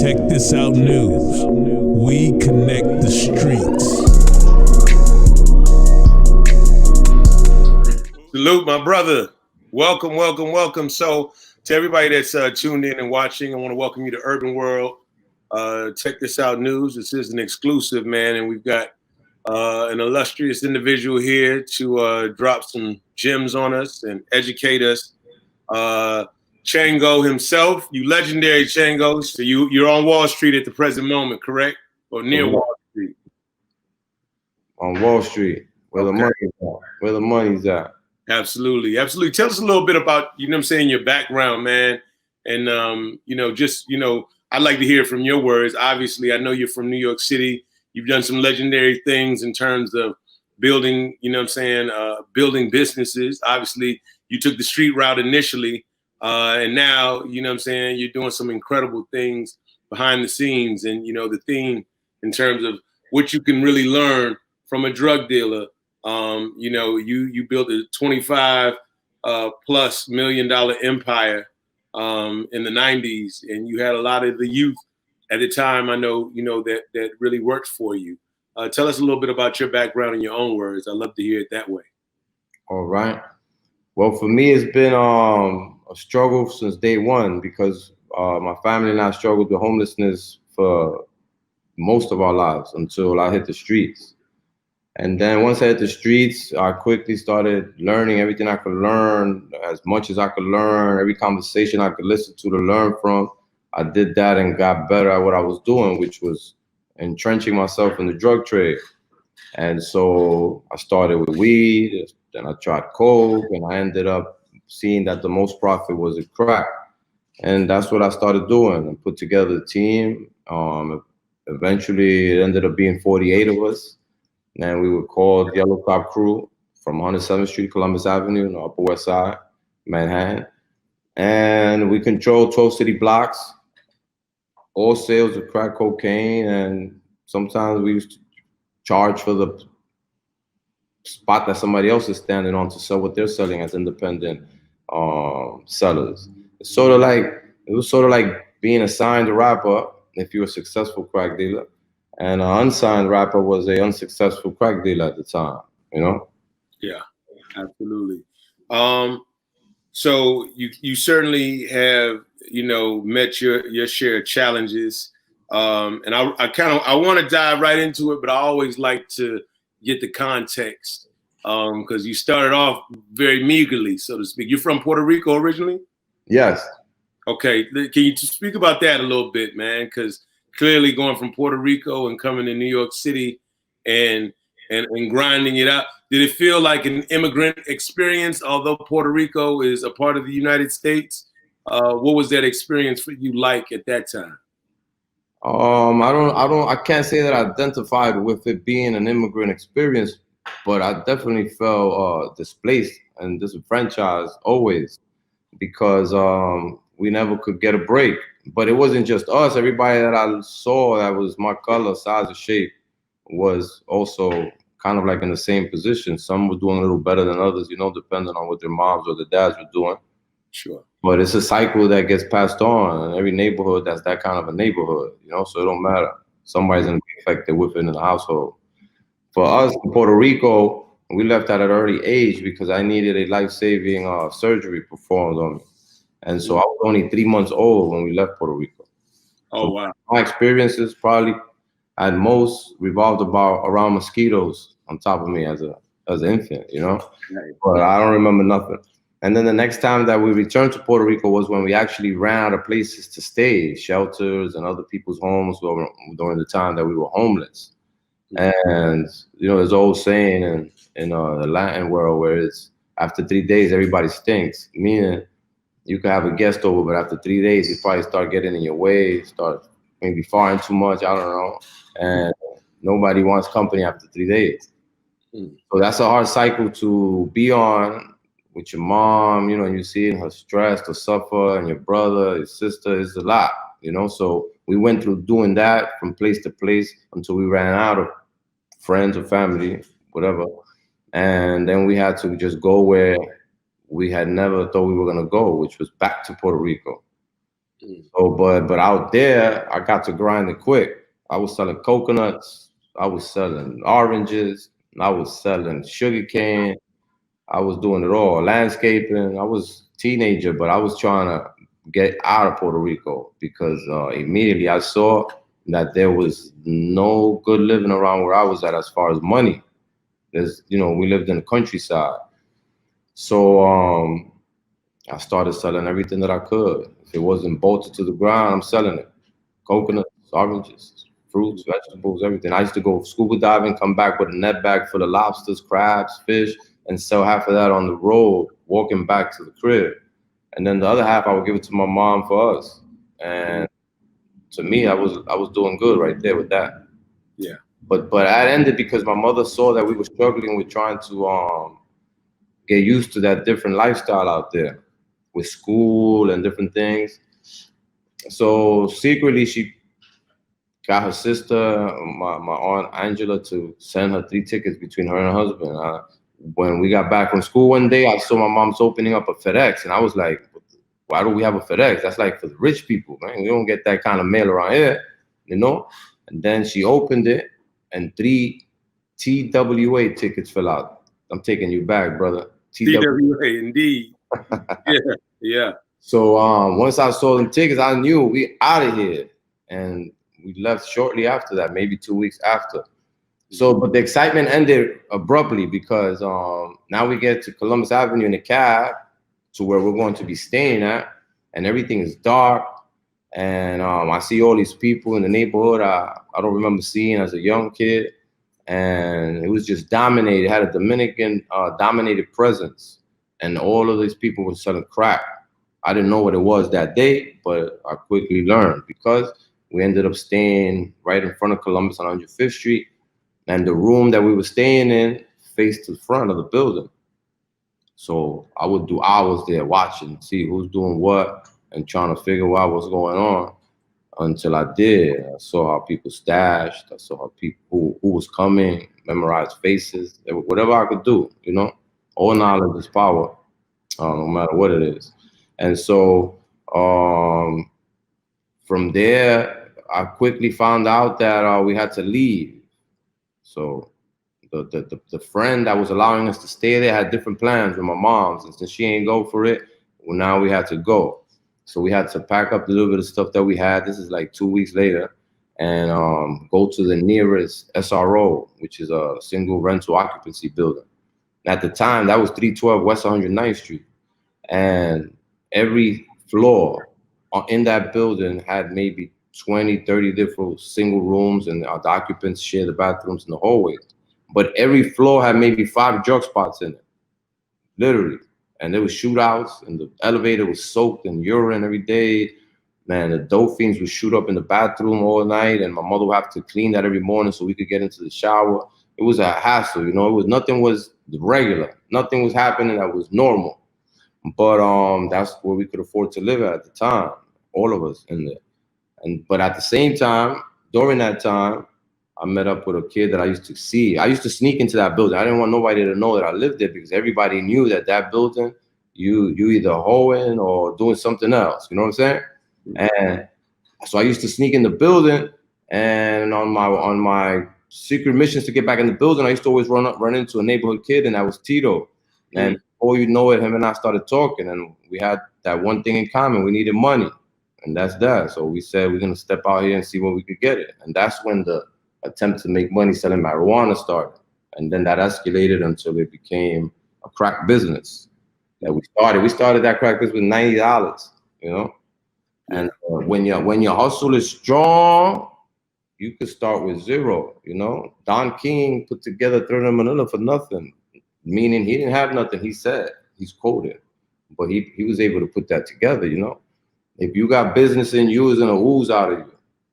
Check this out news. We connect the streets. Salute, my brother. Welcome, welcome, welcome. So to everybody that's tuned in and watching, I want to welcome you to Urban World. Check this out news. This is an exclusive, man, and we've got an illustrious individual here to drop some gems on us and educate us. Chango himself, you legendary Chango. So you're on Wall Street at the present moment, correct? Or near Wall Street? On Wall Street, where the money's at. Where the money's at. Absolutely, absolutely. Tell us a little bit about, you know what I'm saying, your background, man. And I'd like to hear from your words. Obviously, I know you're from New York City. You've done some legendary things in terms of building, you know what I'm saying, building businesses. Obviously, you took the street route initially. And now, you know what I'm saying, you're doing some incredible things behind the scenes. And, you know, the theme in terms of what you can really learn from a drug dealer. You built a $25+ million empire in the 90s, and you had a lot of the youth at the time. I know, that really worked for you. Tell us a little bit about your background in your own words. I'd love to hear it that way. All right. Well, for me, it's been a struggle since day one because my family and I struggled with homelessness for most of our lives until I hit the streets. And then once I hit the streets, I quickly started learning everything I could learn, as much as I could learn, every conversation I could listen to learn from. I did that and got better at what I was doing, which was entrenching myself in the drug trade. And so I started with weed, then I tried coke, and I ended up seeing that the most profit was in crack. And that's what I started doing and put together a team. Eventually, it ended up being 48 of us. And we were called Yellow Cop Crew from 107th Street, Columbus Avenue, in the Upper West Side, Manhattan. And we controlled 12 city blocks, all sales of crack cocaine. And sometimes we used to charge for the spot that somebody else is standing on to sell what they're selling as independent sellers. It was sort of like being a signed rapper if you're a successful crack dealer. And an unsigned rapper was an unsuccessful crack dealer at the time, you know? Yeah, absolutely. So you certainly have, met your share of challenges. And I want to dive right into it, but I always like to get the context because you started off very meagerly, so to speak. You're from Puerto Rico originally? Yes. Okay. Can you speak about that a little bit, man? Because clearly going from Puerto Rico and coming to New York City and grinding it out, did it feel like an immigrant experience? Although Puerto Rico is a part of the United States, what was that experience for you like at that time? I can't say that I identified with it being an immigrant experience, but I definitely felt displaced and disenfranchised always because we never could get a break. But it wasn't just us. Everybody that I saw that was my color, size, or shape was also kind of like in the same position. Some were doing a little better than others, depending on what their moms or their dads were doing. Sure. But it's a cycle that gets passed on. In every neighborhood, that's that kind of a neighborhood, so it don't matter. Somebody's going to be affected with it in the household. For us in Puerto Rico, we left at an early age because I needed a life-saving surgery performed on me. And so I was only 3 months old when we left Puerto Rico. Oh, wow. My experiences probably at most revolved around mosquitoes on top of me as an infant, But I don't remember nothing. And then the next time that we returned to Puerto Rico was when we actually ran out of places to stay, shelters and other people's homes during the time that we were homeless. And, there's an old saying in the Latin world where it's after 3 days, everybody stinks, meaning you could have a guest over, but after 3 days, you probably start getting in your way, start maybe farting too much, I don't know. And nobody wants company after 3 days. So that's a hard cycle to be on with your mom, and you see her stressed or suffer, and your brother, your sister, it's a lot, So we went through doing that from place to place until we ran out of friends or family, whatever. And then we had to just go where we had never thought we were going to go, which was back to Puerto Rico. So, but out there, I got to grind it quick. I was selling coconuts, I was selling oranges, I was selling sugar cane. I was doing it all, landscaping. I was a teenager, but I was trying to get out of Puerto Rico because immediately I saw that there was no good living around where I was at as far as money. We lived in the countryside. So I started selling everything that I could. If it wasn't bolted to the ground, I'm selling it. Coconuts, oranges, fruits, vegetables, everything. I used to go scuba diving, come back with a net bag full of lobsters, crabs, fish, and sell half of that on the road, walking back to the crib. And then the other half I would give it to my mom for us. And to me, I was doing good right there with that. Yeah. But I ended because my mother saw that we were struggling with trying to get used to that different lifestyle out there with school and different things. So secretly, she got her sister, my aunt Angela, to send her 3 tickets between her and her husband. When we got back from school one day, I saw my mom's opening up a FedEx, and I was like, "Why do we have a FedEx? That's like for the rich people, man. We don't get that kind of mail around here, you know." And then she opened it, and 3 TWA tickets fell out. I'm taking you back, brother. TWA, indeed. Yeah, yeah. So once I saw them tickets, I knew we out of here, and we left shortly after that, maybe 2 weeks after. So, but the excitement ended abruptly because now we get to Columbus Avenue in a cab to where we're going to be staying at, and everything is dark. And I see all these people in the neighborhood I don't remember seeing as a young kid, and it was just dominated. It had a Dominican dominated presence, and all of these people were selling crack. I didn't know what it was that day, but I quickly learned because we ended up staying right in front of Columbus on 105th Street, and the room that we were staying in faced the front of the building. So I would do hours there watching, see who's doing what, and trying to figure out what's going on until I did. I saw how people stashed. I saw how people who was coming, memorized faces, whatever I could do, All knowledge is power, no matter what it is. And so from there, I quickly found out that we had to leave. So the friend that was allowing us to stay there had different plans with my mom's, and since she ain't go for it, well, now we had to go. So we had to pack up a little bit of stuff that we had. This is like 2 weeks later, and go to the nearest SRO, which is a single rental occupancy building. At the time, that was 312 West 109th Street, and every floor in that building had maybe 20, 30 different single rooms, and the occupants share the bathrooms and the hallways. But every floor had maybe 5 drug spots in it, literally. And there was shootouts, and the elevator was soaked in urine every day. Man, the dope fiends would shoot up in the bathroom all night, and my mother would have to clean that every morning so we could get into the shower. It was a hassle, It was nothing was regular, nothing was happening that was normal. But that's where we could afford to live at the time, all of us in there. But at the same time, during that time, I met up with a kid that I used to see. I used to sneak into that building. I didn't want nobody to know that I lived there because everybody knew that building, you either hoeing or doing something else. You know what I'm saying? And so I used to sneak in the building, and on my secret missions to get back in the building, I used to always run into a neighborhood kid, and that was Tito. And before you know it, him and I started talking, and we had that one thing in common: we needed money, and that's that. So we said we're gonna step out here and see where we could get it, and that's when the attempt to make money selling marijuana started, and then that escalated until it became a crack business that we started. We started that crack business with $90, And when your hustle is strong, you could start with zero. Don King put together 30 Manila for nothing, meaning he didn't have nothing. He said he's quoted, but he was able to put that together. If you got business in you, it's gonna ooze out of you.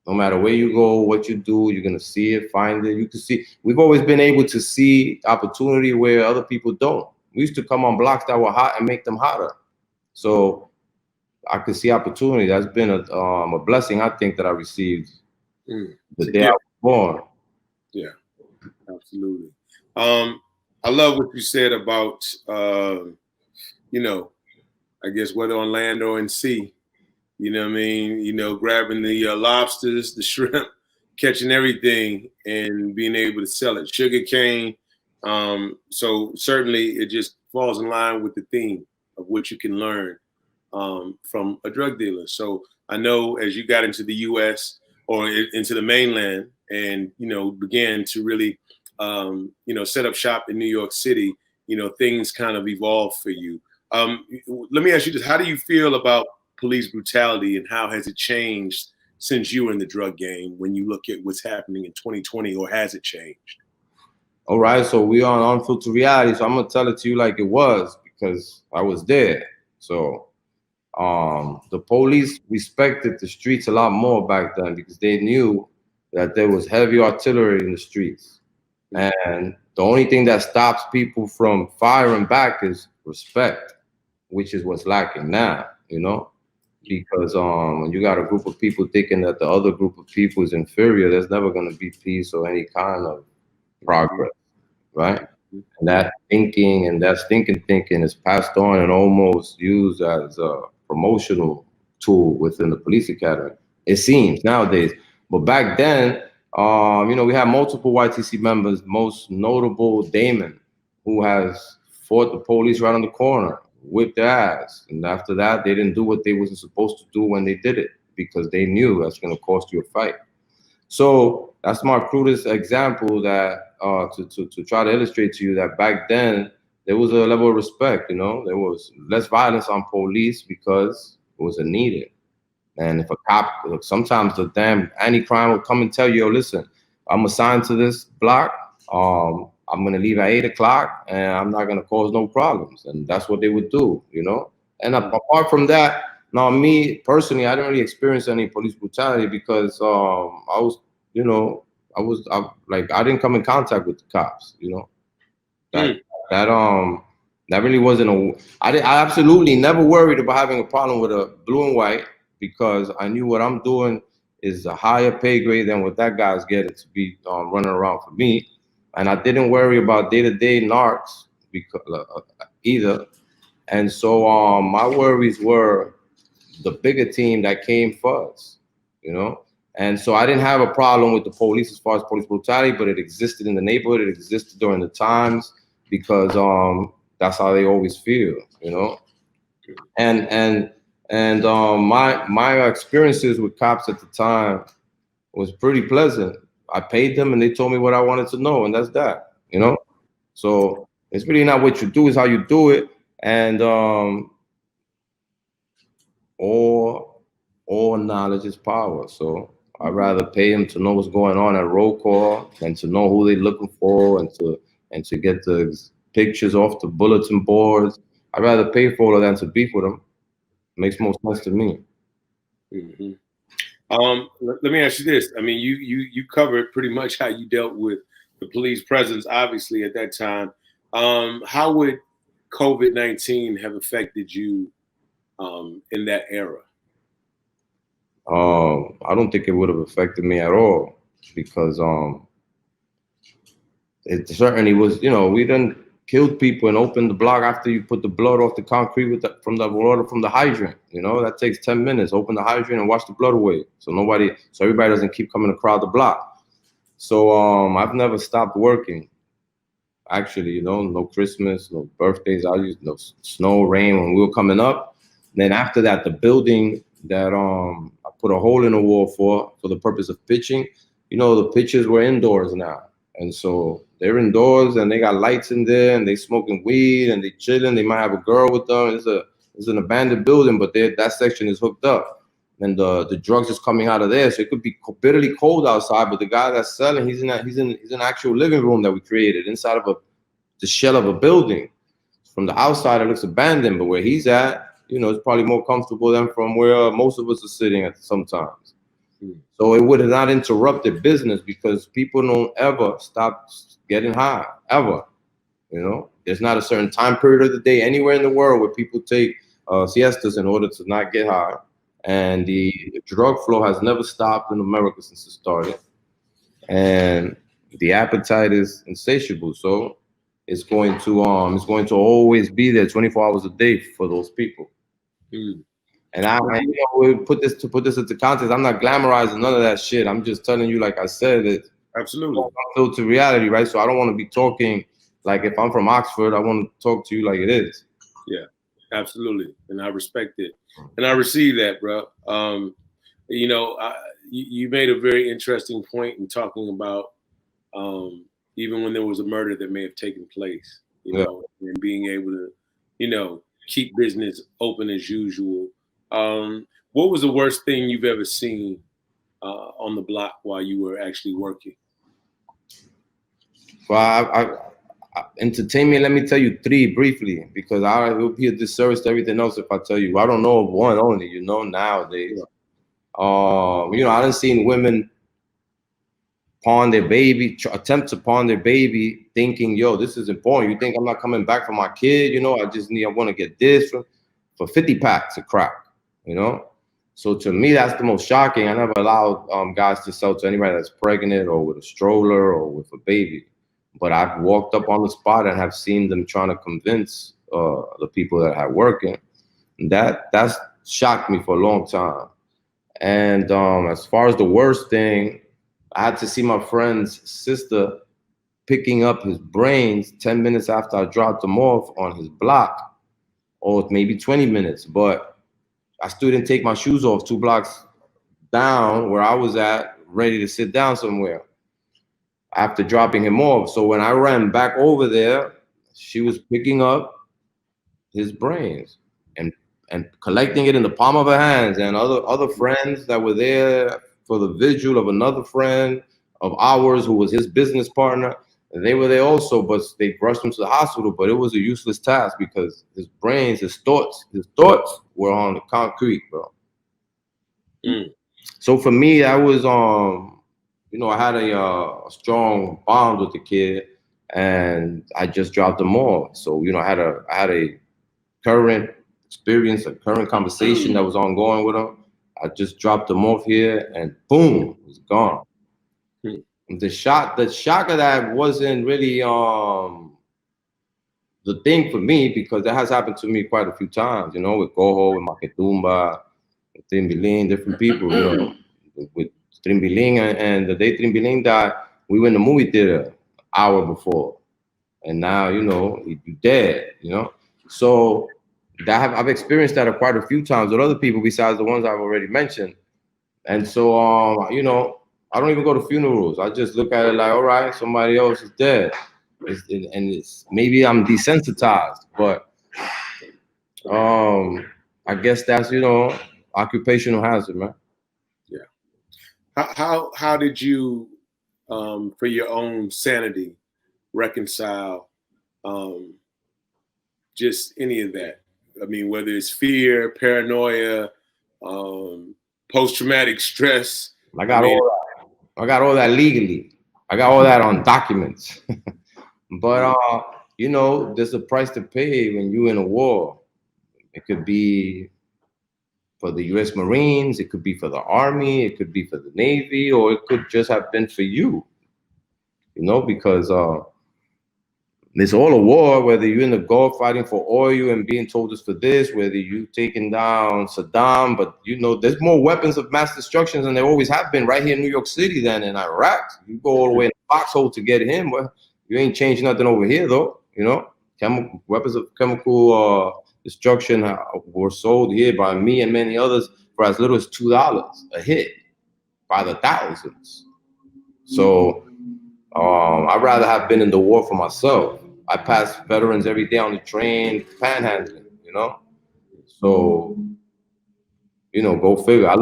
No matter where you go, what you do, you're gonna see it, find it. You can see. We've always been able to see opportunity where other people don't. We used to come on blocks that were hot and make them hotter. So I could see opportunity. That's been a blessing, I think, that I received the day I was born. Yeah, absolutely. I love what you said about, I guess whether on land or in sea, You know what I mean? You know, grabbing the lobsters, the shrimp, catching everything, and being able to sell it. Sugar cane. So certainly, it just falls in line with the theme of what you can learn from a drug dealer. So I know as you got into the U.S. or into the mainland, and began to really set up shop in New York City, things kind of evolved for you. Let me ask you this: how do you feel about police brutality, and how has it changed since you were in the drug game? When you look at what's happening in 2020, or has it changed? All right, so we on Unfiltered Reality, so I'm gonna tell it to you like it was because I was there. So the police respected the streets a lot more back then because they knew that there was heavy artillery in the streets. And the only thing that stops people from firing back is respect, which is what's lacking now, because when you got a group of people thinking that the other group of people is inferior, there's never going to be peace or any kind of progress, right? And that thinking and that stinking thinking is passed on and almost used as a promotional tool within the police academy. It seems nowadays, but back then, we have multiple YTC members. Most notable Damon, who has fought the police right on the corner, whipped their ass, and after that, they didn't do what they wasn't supposed to do when they did it because they knew that's going to cost you a fight. So that's my crudest example that to try to illustrate to you that back then there was a level of respect. There was less violence on police because it was needed. And if a cop, sometimes the damn anti-crime would come and tell you, listen, I'm assigned to this block. I'm going to leave at 8 o'clock and I'm not going to cause no problems. And that's what they would do, And apart from that, now me personally, I didn't really experience any police brutality because I was, I didn't come in contact with the cops, That really wasn't I absolutely never worried about having a problem with a blue and white because I knew what I'm doing is a higher pay grade than what that guy's getting to be running around for me. And I didn't worry about day-to-day narcs because, either. And so my worries were the bigger team that came first, And so I didn't have a problem with the police as far as police brutality, but it existed in the neighborhood. It existed during the times because that's how they always feel, And my experiences with cops at the time was pretty pleasant. I paid them and they told me what I wanted to know, and that's that, So it's really not what you do, it's how you do it. And all knowledge is power. So I'd rather pay them to know what's going on at roll call than to know who they're looking for and to get the pictures off the bulletin boards. I'd rather pay for all of that than to beef with them. Makes more sense to me. Mm-hmm. Let me ask you this. I mean, you covered pretty much how you dealt with the police presence, obviously, at that time. How would COVID-19 have affected you in that era? I don't think it would have affected me at all because it certainly was, we done killed people and opened the block after you put the blood off the concrete from the water from the hydrant. That takes 10 minutes. Open the hydrant and wash the blood away. So everybody doesn't keep coming to crowd the block. So I've never stopped working. Actually, no Christmas, no birthdays. I used no snow, rain when we were coming up. Then after that, the building that I put a hole in the wall for the purpose of pitching, the pitches were indoors now. And so they're indoors and they got lights in there and they smoking weed and they chilling. They might have a girl with them. It's an abandoned building, but that section is hooked up. And the drugs is coming out of there. So it could be bitterly cold outside, but the guy that's selling, he's in an actual living room that we created inside of the shell of a building. From the outside, it looks abandoned, but where he's at, it's probably more comfortable than from where most of us are sitting at sometimes. So it would have not interrupted business because people don't ever stop getting high, ever. There's not a certain time period of the day anywhere in the world where people take siestas in order to not get high. And the drug flow has never stopped in America since it started. And the appetite is insatiable. So it's going to always be there 24 hours a day for those people. And we put this into context. I'm not glamorizing none of that shit. I'm just telling you, like I said, it's absolutely filtered reality, right? So I don't want to be talking like if I'm from Oxford, I want to talk to you like it is. Yeah, absolutely, and I respect it, and I receive that, bro. You know, you made a very interesting point in talking about even when there was a murder that may have taken place, you know, and being able to, you know, keep business open as usual. What was the worst thing you've ever seen on the block while you were actually working? Well, entertainment, let me tell you 3 briefly, because it would be a disservice to everything else if I tell you. I don't know of one only, you know, nowadays. Yeah. You know, I done seen women pawn their baby, attempt to pawn their baby, thinking, yo, this is important. You think I'm not coming back for my kid? You know, I want to get this for 50 packs of crack, you know? So to me, that's the most shocking. I never allowed guys to sell to anybody that's pregnant or with a stroller or with a baby. But I've walked up on the spot and have seen them trying to convince the people that I work in. And that's shocked me for a long time. And as far as the worst thing, I had to see my friend's sister picking up his brains 10 minutes after I dropped him off on his block, or maybe 20 minutes. But I still didn't take my shoes off 2 blocks down where I was at, ready to sit down somewhere after dropping him off. So when I ran back over there, she was picking up his brains and collecting it in the palm of her hands. And other friends that were there for the vigil of another friend of ours who was his business partner, and they were there also, but they rushed him to the hospital. But it was a useless task because his brains, his thoughts were on the concrete, bro. So for me, that was you know, I had a strong bond with the kid, and I just dropped him off. So you know, I had a current experience, a current conversation that was ongoing with him. I just dropped him off here, and boom, he's gone. The shock of that wasn't really the thing for me, because that has happened to me quite a few times, you know, with Goho, with Maketumba, with Trimbiling, different people, you know, with Trimbiling, and the day Trimbiling died, we went to the movie theater an hour before, and now, you know, he's dead, you know. So I've experienced that quite a few times with other people besides the ones I've already mentioned. And so, you know, I don't even go to funerals. I just look at it like, all right, somebody else is dead. It's maybe I'm desensitized, but I guess that's, you know, occupational hazard, man. Yeah. How did you, for your own sanity, reconcile just any of that? I mean, whether it's fear, paranoia, post-traumatic stress. I got all that legally. I got all that on documents. But you know, there's a price to pay when you're in a war. It could be for the U.S. Marines, it could be for the Army, it could be for the Navy, or it could just have been for you. You know, because it's all a war, whether you're in the Gulf fighting for oil and being told it's for this, whether you taking down Saddam, but you know, there's more weapons of mass destruction than there always have been right here in New York City than in Iraq. You go all the way in the foxhole to get him, well, you ain't changed nothing over here though, you know? Weapons of chemical destruction were sold here by me and many others for as little as $2 a hit by the thousands. So I'd rather have been in the war for myself. I pass veterans every day on the train, panhandling, you know? So, you know, go figure. I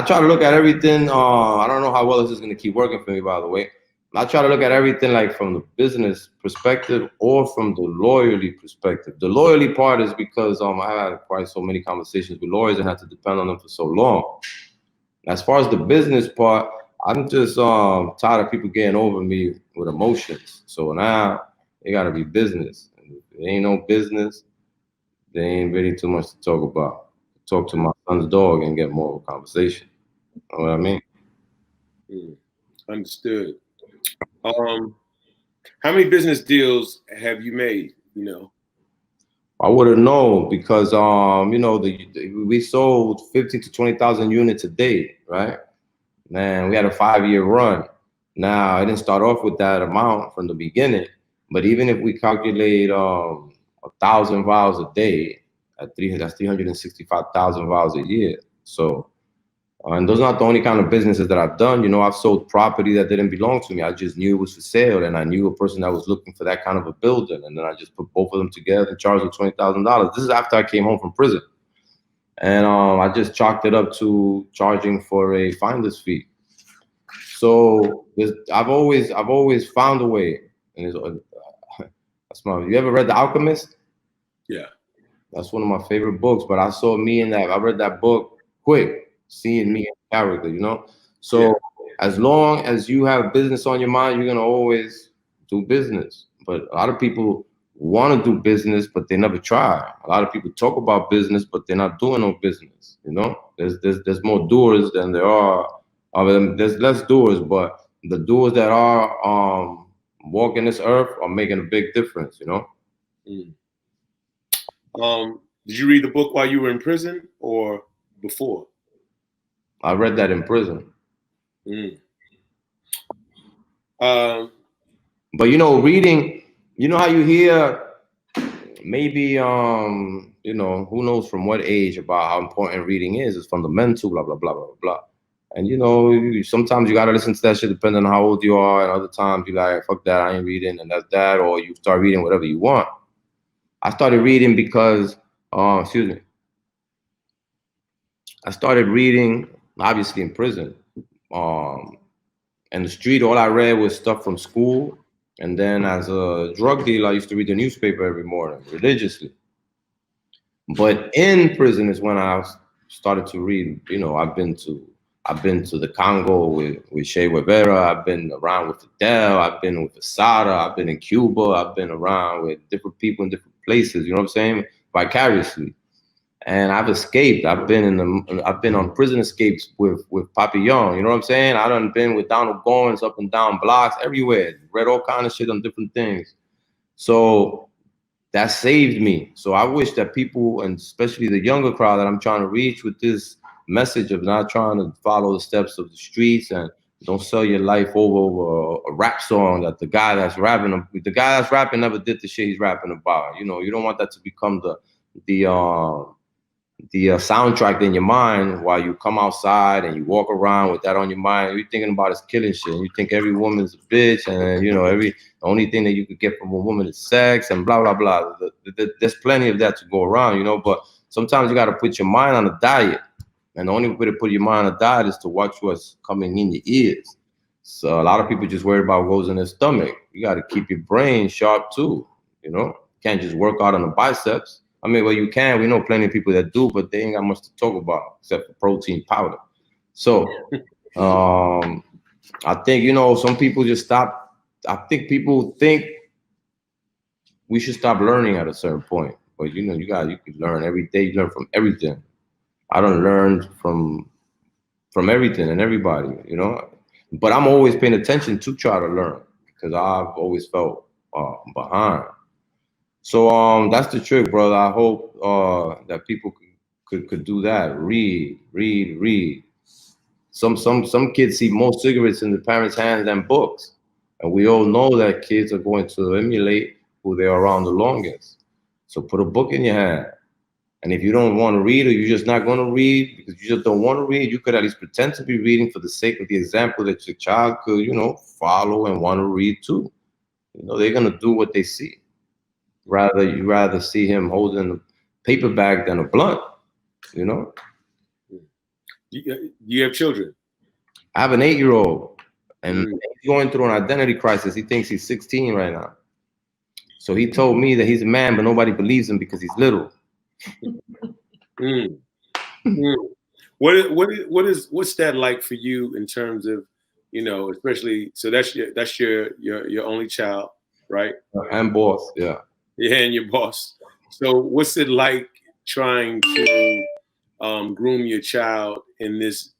try to look at everything. I don't know how well this is going to keep working for me, by the way. I try to look at everything like from the business perspective or from the loyalty perspective. The loyalty part is because I had quite so many conversations with lawyers and had to depend on them for so long. As far as the business part, I'm just tired of people getting over me with emotions. So now it got to be business. And if it ain't no business, there ain't really too much to talk about. Talk to my son's dog and get more of a conversation. You know what I mean? Understood. How many business deals have you made? You know, I wouldn't know because you know, we sold 15 to 20,000 units a day, right? Man, we had a 5-year run. Now I didn't start off with that amount from the beginning, but even if we calculate 1,000 vials a day that's 365,000 vials a year. So and those are not the only kind of businesses that I've done. You know, I've sold property that didn't belong to me. I just knew it was for sale, and I knew a person that was looking for that kind of a building, and then I just put both of them together and charged them $20,000. This is after I came home from prison, and I just chalked it up to charging for a finder's fee. So I've always found a way. And that's my. You ever read The Alchemist? Yeah. That's one of my favorite books. But I saw me in that. I read that book quick, seeing me in character. You know. So Yeah. as long as you have business on your mind, you're gonna always do business. But a lot of people want to do business, but they never try. A lot of people talk about business, but they're not doing no business. You know, there's more doers than there are. There's less doers, but the doers that are walking this earth are making a big difference. You know. Did you read the book while you were in prison or before? I read that in prison. But you know, reading, you know how you hear maybe you know, who knows from what age about how important reading is. It's fundamental, blah blah blah blah blah. And you know, sometimes you gotta listen to that shit depending on how old you are, and other times you like, fuck that, I ain't reading, and that's that, or you start reading whatever you want. I started reading because excuse me. I started reading obviously in prison. In the street, all I read was stuff from school. And then as a drug dealer, I used to read the newspaper every morning religiously. But in prison is when I started to read. You know, I've been to the Congo with Che Guevara. I've been around with Fidel. I've been with Asada. I've been in Cuba. I've been around with different people in different places. You know what I'm saying? Vicariously. And I've escaped. I've been on prison escapes with Papillon. You know what I'm saying? I done been with Donald Goins up and down blocks everywhere. Read all kind of shit on different things. So that saved me. So I wish that people, and especially the younger crowd that I'm trying to reach with this message of not trying to follow the steps of the streets and don't sell your life over a rap song that the guy that's rapping never did the shit he's rapping about. You know, you don't want that to become the soundtrack in your mind while you come outside and you walk around with that on your mind. You're thinking about is killing shit. And you think every woman's a bitch, and you know the only thing that you could get from a woman is sex and blah blah blah. There's plenty of that to go around, you know. But sometimes you got to put your mind on a diet, and the only way to put your mind on a diet is to watch what's coming in your ears. So a lot of people just worry about what goes in their stomach. You got to keep your brain sharp too. You know, you can't just work out on the biceps. I mean, well, you can. We know plenty of people that do, but they ain't got much to talk about except for protein powder. So I think, you know, some people just stop. I think people think we should stop learning at a certain point. But, you know, you can learn every day. You learn from everything. I don't learn from everything and everybody, you know. But I'm always paying attention to try to learn because I've always felt behind. So that's the trick, brother. I hope that people could do that. Read. Some kids see more cigarettes in the parents' hands than books, and we all know that kids are going to emulate who they are around the longest. So put a book in your hand, and if you don't want to read or you're just not going to read because you just don't want to read, you could at least pretend to be reading for the sake of the example that your child could, you know, follow and want to read too. You know, they're gonna do what they see. You rather see him holding a paper bag than a blunt, you know? You have children? I have an 8-year-old, and he's going through an identity crisis. He thinks he's 16 right now. So he told me that he's a man, but nobody believes him because he's little. What's that like for you in terms of, you know, especially, so that's your only child, right? And boss, yeah. Yeah, and your boss. So what's it like trying to groom your child in this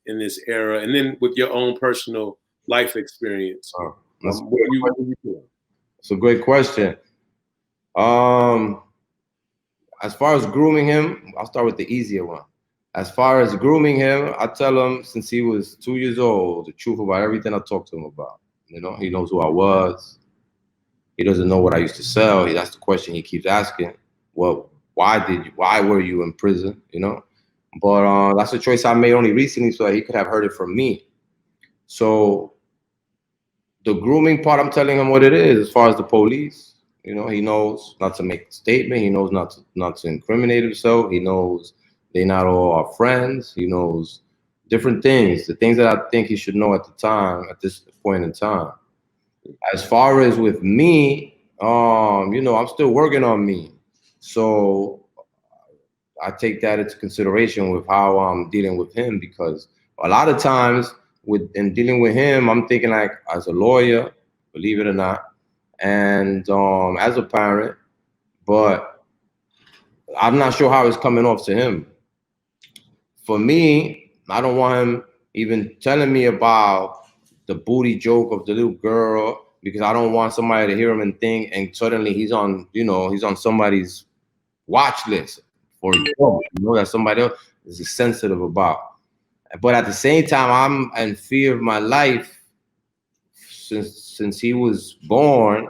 era, and then with your own personal life experience? That's a great question. as far as grooming him, I'll start with the easier one. As far as grooming him, I tell him since he was 2 years old the truth about everything I talked to him about. You know, he knows who I was. He doesn't know what I used to sell. That's the question he keeps asking. Well, why were you in prison? You know, but that's a choice I made only recently so that he could have heard it from me. So the grooming part, I'm telling him what it is. As far as the police, you know, he knows not to make a statement. He knows not to incriminate himself. He knows they not all are friends. He knows different things, the things that I think he should know at the time, at this point in time. As far as with me, you know, I'm still working on me. So I take that into consideration with how I'm dealing with him, because a lot of times in dealing with him, I'm thinking like as a lawyer, believe it or not, and as a parent, but I'm not sure how it's coming off to him. For me, I don't want him even telling me about the booty joke of the little girl, because I don't want somebody to hear him and think, and suddenly he's on, you know, he's on somebody's watch list for you know that somebody else is sensitive about. But at the same time, I'm in fear of my life since he was born,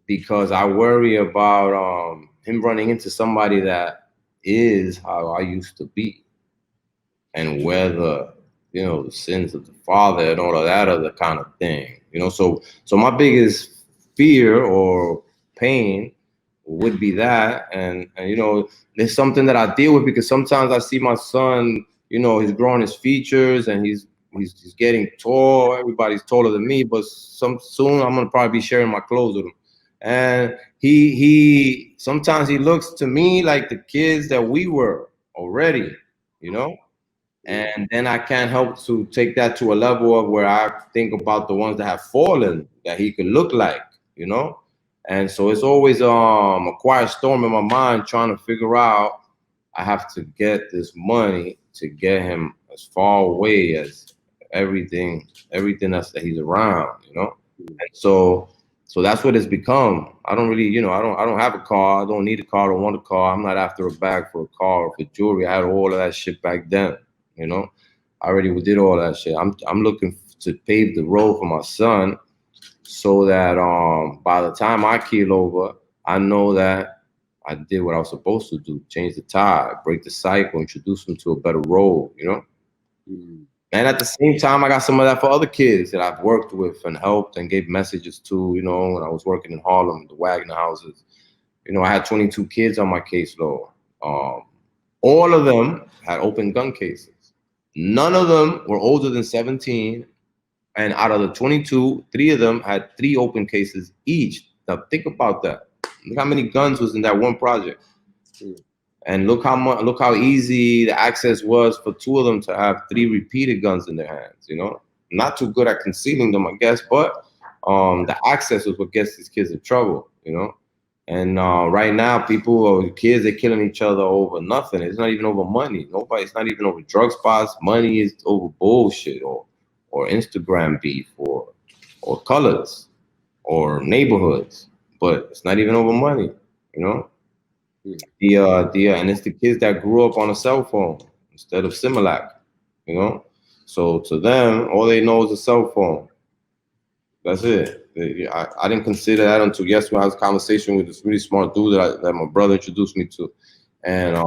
because I worry about him running into somebody that is how I used to be, and whether, you know, the sins of the father and all of that other kind of thing, you know. So my biggest fear or pain would be that, and you know, there's something that I deal with, because sometimes I see my son, you know, he's growing his features and he's getting tall. Everybody's taller than me, but soon I'm gonna probably be sharing my clothes with him, and he sometimes he looks to me like the kids that we were already, you know. And then I can't help to take that to a level of where I think about the ones that have fallen that he could look like, you know. And so it's always a quiet storm in my mind trying to figure out, I have to get this money to get him as far away as everything else that he's around, you know. And so that's what it's become. I don't really, you know, I don't have a car. I don't need a car. I don't want a car. I'm not after a bag for a car or for jewelry. I had all of that shit back then, you know. I already did all that shit. I'm looking to pave the road for my son, so that by the time I keel over, I know that I did what I was supposed to do: change the tide, break the cycle, introduce him to a better road, you know. And at the same time, I got some of that for other kids that I've worked with and helped and gave messages to, you know, when I was working in Harlem, the Wagner houses. You know, I had 22 kids on my caseload. All of them had open gun cases. None of them were older than 17. And out of the 22, 3 of them had 3 open cases each. Now think about that. Look how many guns was in that one project. And look how easy the access was for 2 of them to have 3 repeated guns in their hands, you know? Not too good at concealing them, I guess, but the access is what gets these kids in trouble, you know? And right now, kids, they're killing each other over nothing. It's not even over money. It's not even over drug spots. Money is over bullshit or Instagram beef or colors or neighborhoods. But it's not even over money, you know? And it's the kids that grew up on a cell phone instead of Similac, you know? So to them, all they know is a cell phone. That's it. I didn't consider that until yesterday. I had a conversation with this really smart dude that my brother introduced me to. And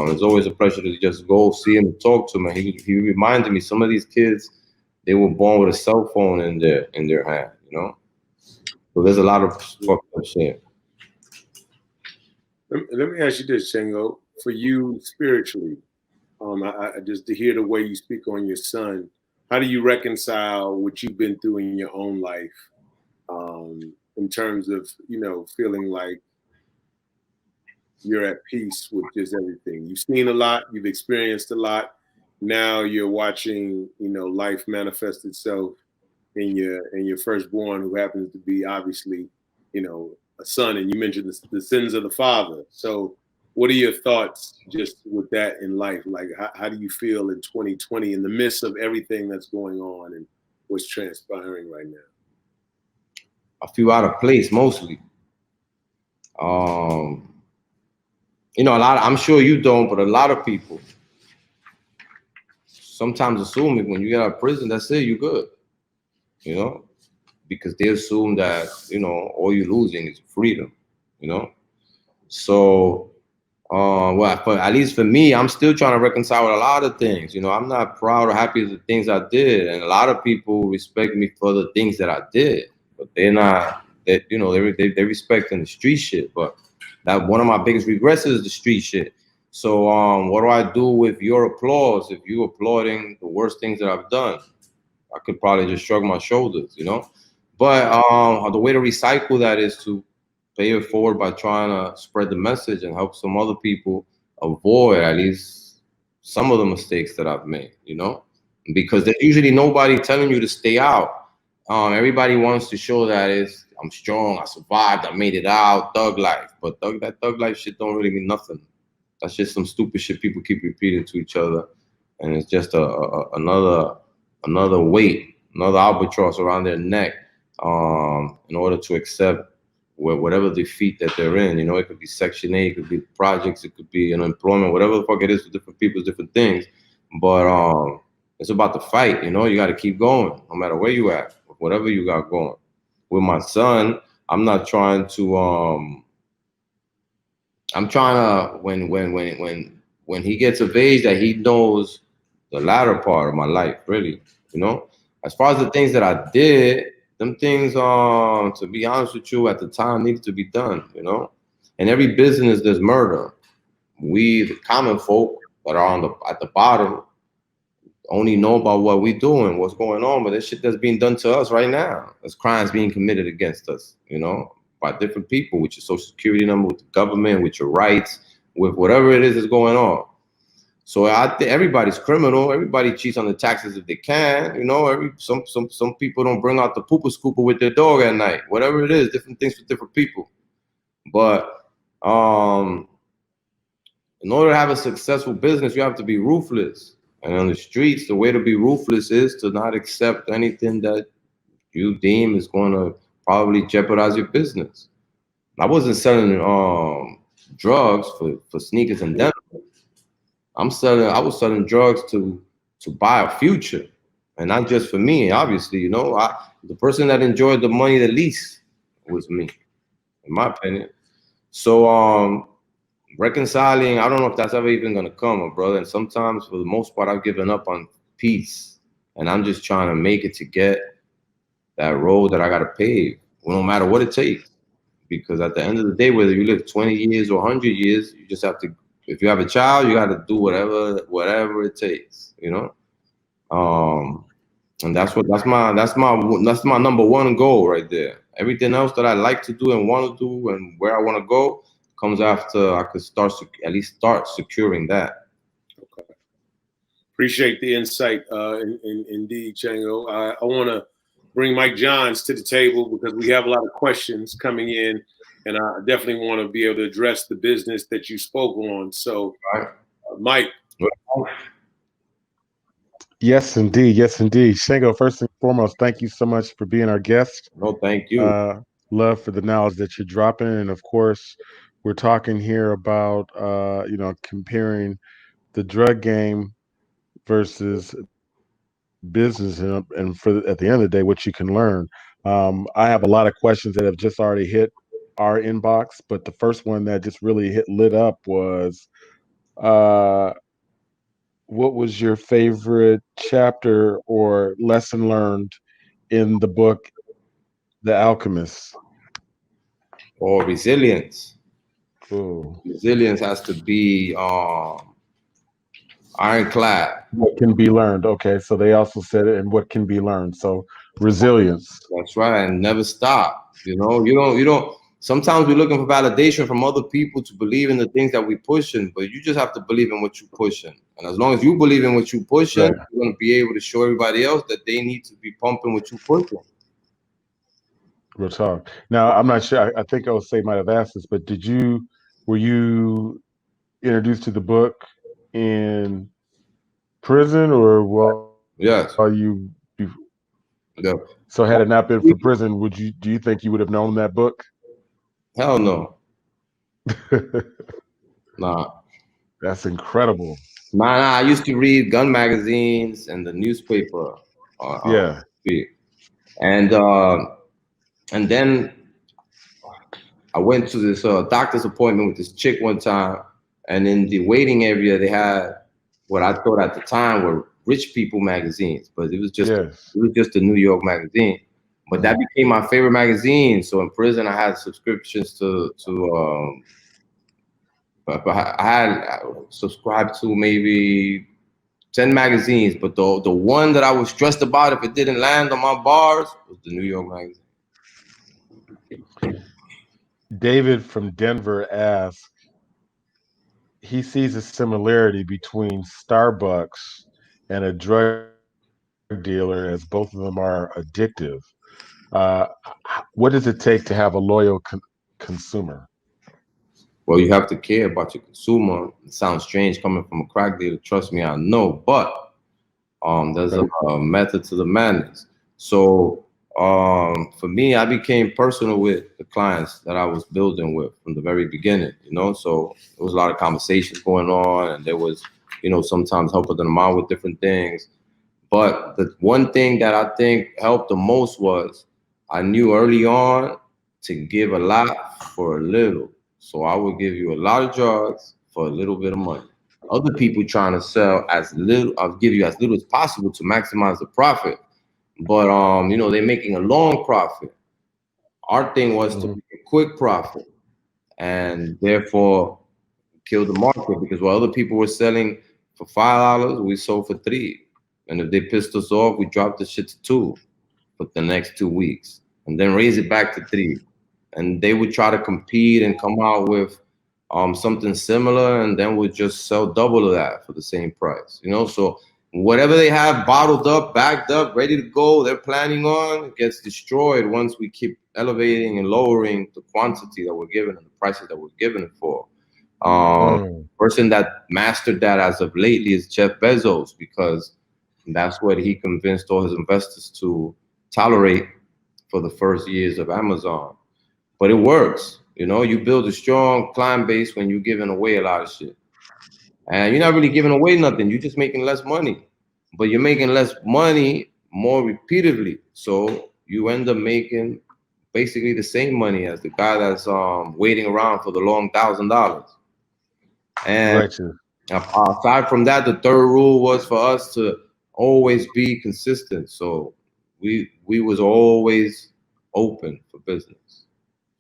it's always a pleasure to just go see him and talk to him. And he reminded me, some of these kids, they were born with a cell phone in their hand, you know? So there's a lot of fucked up shit. Let me ask you this, Chango. For you spiritually, I just to hear the way you speak on your son, how do you reconcile what you've been through in your own life, in terms of, you know, feeling like you're at peace with just everything? You've seen a lot, you've experienced a lot. Now you're watching, you know, life manifest itself in your firstborn, who happens to be obviously, you know, a son. And you mentioned the sins of the father. So what are your thoughts just with that in life? Like, how do you feel in 2020 in the midst of everything that's going on and what's transpiring right now? I feel out of place mostly. you know, a lot. I'm sure you don't, but a lot of people sometimes assume when you get out of prison, that's it, you're good. You know, because they assume that, you know, all you're losing is freedom. You know, so well, at least for me, I'm still trying to reconcile with a lot of things. You know, I'm not proud or happy with the things I did, and a lot of people respect me for the things that I did, but they're not. That, you know, they respecting the street shit. But that one of my biggest regrets is the street shit. So what do I do with your applause? If you applauding the worst things that I've done, I could probably just shrug my shoulders, you know. But the way to recycle that is to pay it forward by trying to spread the message and help some other people avoid at least some of the mistakes that I've made, you know, because there's usually nobody telling you to stay out. Everybody wants to show that I'm strong, I survived, I made it out, thug life. But that thug life shit don't really mean nothing. That's just some stupid shit people keep repeating to each other, and it's just another weight, another albatross around their neck, in order to accept whatever defeat that they're in. You know, it could be Section 8, it could be projects, it could be unemployment, whatever the fuck it is for different people, different things. But it's about the fight. You know, you got to keep going, no matter where you at, whatever you got going. With my son, I'm not trying to. I'm trying to when he gets of age that he knows the latter part of my life, really. You know, as far as the things that I did, them things, to be honest with you, at the time needed to be done. You know, in every business there's murder. We, the common folk that are at the bottom, only know about what we doing, what's going on, but there's shit that's being done to us right now. There's crimes being committed against us, you know, by different people, with your social security number, with the government, with your rights, with whatever it is that's going on. So I think everybody's criminal. Everybody cheats on the taxes if they can. You know, some people don't bring out the pooper scooper with their dog at night. Whatever it is, different things for different people. But in order to have a successful business, you have to be ruthless. And on the streets, the way to be ruthless is to not accept anything that you deem is going to probably jeopardize your business. I wasn't selling drugs for sneakers and denim. I was selling drugs to buy a future, and not just for me. Obviously, you know, the person that enjoyed the money the least was me, in my opinion. So reconciling, I don't know if that's ever even gonna come, my brother. And sometimes, for the most part, I've given up on peace, and I'm just trying to make it to get that road that I gotta pave, well, no matter what it takes. Because at the end of the day, whether you live 20 years or 100 years, you just have to. If you have a child, you got to do whatever it takes, you know. And that's my number one goal right there. Everything else that I like to do and want to do and where I want to go comes after I could at least start securing that. Okay. Appreciate the insight, indeed, Chango. I want to bring Mike Johns to the table because we have a lot of questions coming in, and I definitely want to be able to address the business that you spoke on. So, Mike. Yes, indeed. Yes, indeed. Chango, first and foremost, thank you so much for being our guest. No, thank you. Love for the knowledge that you're dropping. And of course, we're talking here about, comparing the drug game versus business and at the end of the day, what you can learn. I have a lot of questions that have just already hit our inbox, but the first one that just really lit up was, uh, what was your favorite chapter or lesson learned in the book The Alchemist? Or resilience. Ooh. Resilience has to be ironclad. What can be learned? Okay, so they also said it, and what can be learned. So resilience. That's right, and never stop. You know, you don't. Sometimes we're looking for validation from other people to believe in the things that we're pushing, but you just have to believe in what you're pushing. And as long as you believe in what you're pushing, Right. you're going to be able to show everybody else that they need to be pumping what you're pushing. Real talk. Now, I'm not sure. I think Osei might have asked this, but were you introduced to the book in prison, or Yes. are you? Yeah. So had it not been for prison, do you think you would have known that book? Hell no. Nah. That's incredible. Nah, I used to read gun magazines and the newspaper. Yeah. And and then I went to this doctor's appointment with this chick one time, and in the waiting area they had what I thought at the time were rich people magazines, but Yes. it was just a New York magazine. But that became my favorite magazine. So in prison, I had subscriptions to I had subscribed to maybe 10 magazines, but the one that I was stressed about if it didn't land on my bars was the New York magazine. David from Denver asks, he sees a similarity between Starbucks and a drug dealer as both of them are addictive. Uh, what does it take to have a loyal consumer? Well, you have to care about your consumer. It sounds strange coming from a crack dealer. Trust me, I know. But there's a method to the madness. So for me, I became personal with the clients that I was building with from the very beginning. You know, so there was a lot of conversations going on, and there was, you know, sometimes helping them out with different things. But the one thing that I think helped the most was I knew early on to give a lot for a little. So I would give you a lot of drugs for a little bit of money. Other people trying to sell as little, I'll give you as little as possible to maximize the profit. But you know, they're making a long profit. Our thing was to make a quick profit and therefore kill the market because while other people were selling for $5, we sold for $3. And if they pissed us off, we dropped the shit to $2 for the next 2 weeks and then raise it back to $3. And they would try to compete and come out with something similar, and then we'd just sell double of that for the same price. You know, so whatever they have bottled up, backed up, ready to go, they're planning on gets destroyed once we keep elevating and lowering the quantity that we're given and the prices that we're given it for. Person that mastered that as of lately is Jeff Bezos, because that's what he convinced all his investors to tolerate for the first years of Amazon. But it works. You know, you build a strong client base when you're giving away a lot of shit. And you're not really giving away nothing. You're just making less money. But you're making less money more repeatedly. So you end up making basically the same money as the guy that's waiting around for the long $1,000. And aside from that, the third rule was for us to always be consistent. So we was always open for business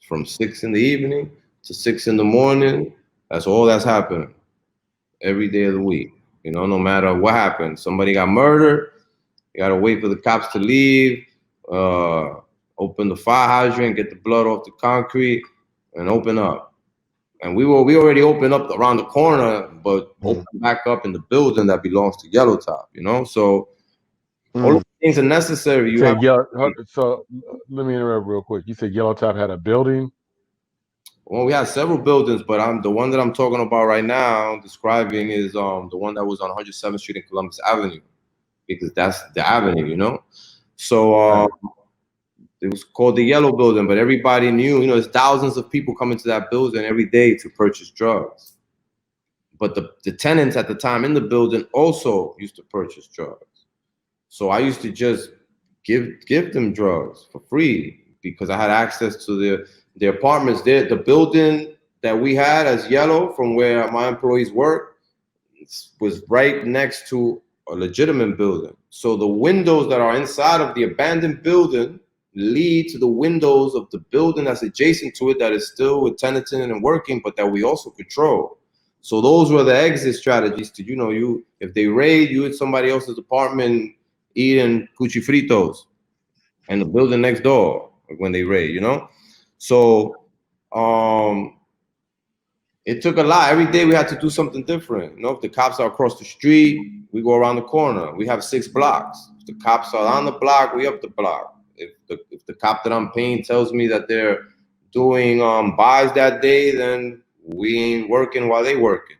from 6 in the evening to 6 in the morning. That's all that's happening every day of the week. You know, no matter what happened, somebody got murdered, you gotta wait for the cops to leave, open the fire hydrant, get the blood off the concrete, and open up. And we already opened up around the corner, but open back up in the building that belongs to Yellow Top, you know? So all of the things are necessary. You have So let me interrupt real quick. You said Yellow Top had a building? Well, we had several buildings, but the one that I'm talking about right now, describing, is the one that was on 107th Street and Columbus Avenue, because that's the avenue, you know? So it was called the Yellow Building, but everybody knew, you know, there's thousands of people coming to that building every day to purchase drugs. But the tenants at the time in the building also used to purchase drugs. So I used to just give them drugs for free because I had access to the apartments there. The building that we had as Yellow from where my employees work was right next to a legitimate building. So the windows that are inside of the abandoned building lead to the windows of the building that's adjacent to it that is still with tenanting and working, but that we also control. So those were the exit strategies to, you know, if they raid you at somebody else's apartment eating cuchifritos and the building next door when they raid, you know? So it took a lot. Every day we had to do something different. You know, if the cops are across the street, we go around the corner. We have 6 blocks. If the cops are on the block, we up the block. If the cop that I'm paying tells me that they're doing buys that day, then we ain't working while they working.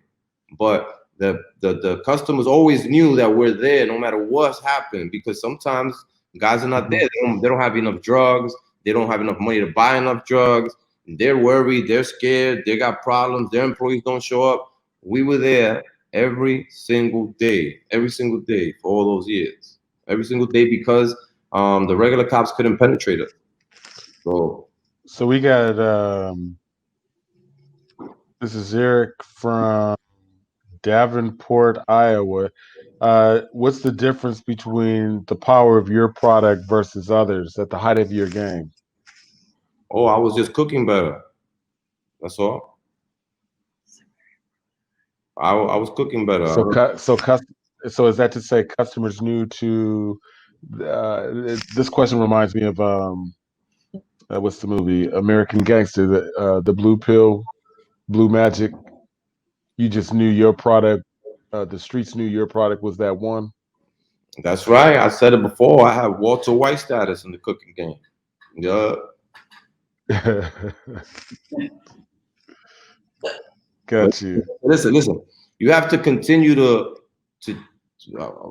But the customers always knew that we're there no matter what's happened, because sometimes guys are not there. They don't have enough drugs. They don't have enough money to buy enough drugs. They're worried, they're scared, they got problems, their employees don't show up. We were there every single day for all those years. Every single day because the regular cops couldn't penetrate us. So we got this is Eric from Davenport, Iowa. What's the difference between the power of your product versus others at the height of your game? Oh, I was just cooking better. That's all. I was cooking better. So is that to say customers knew to? This question reminds me of what's the movie American Gangster? The blue pill, blue magic. You just knew your product. The streets knew your product was that one. That's right. I said it before. I have Walter White status in the cooking game. Yeah. Got you. Listen. You have to continue to.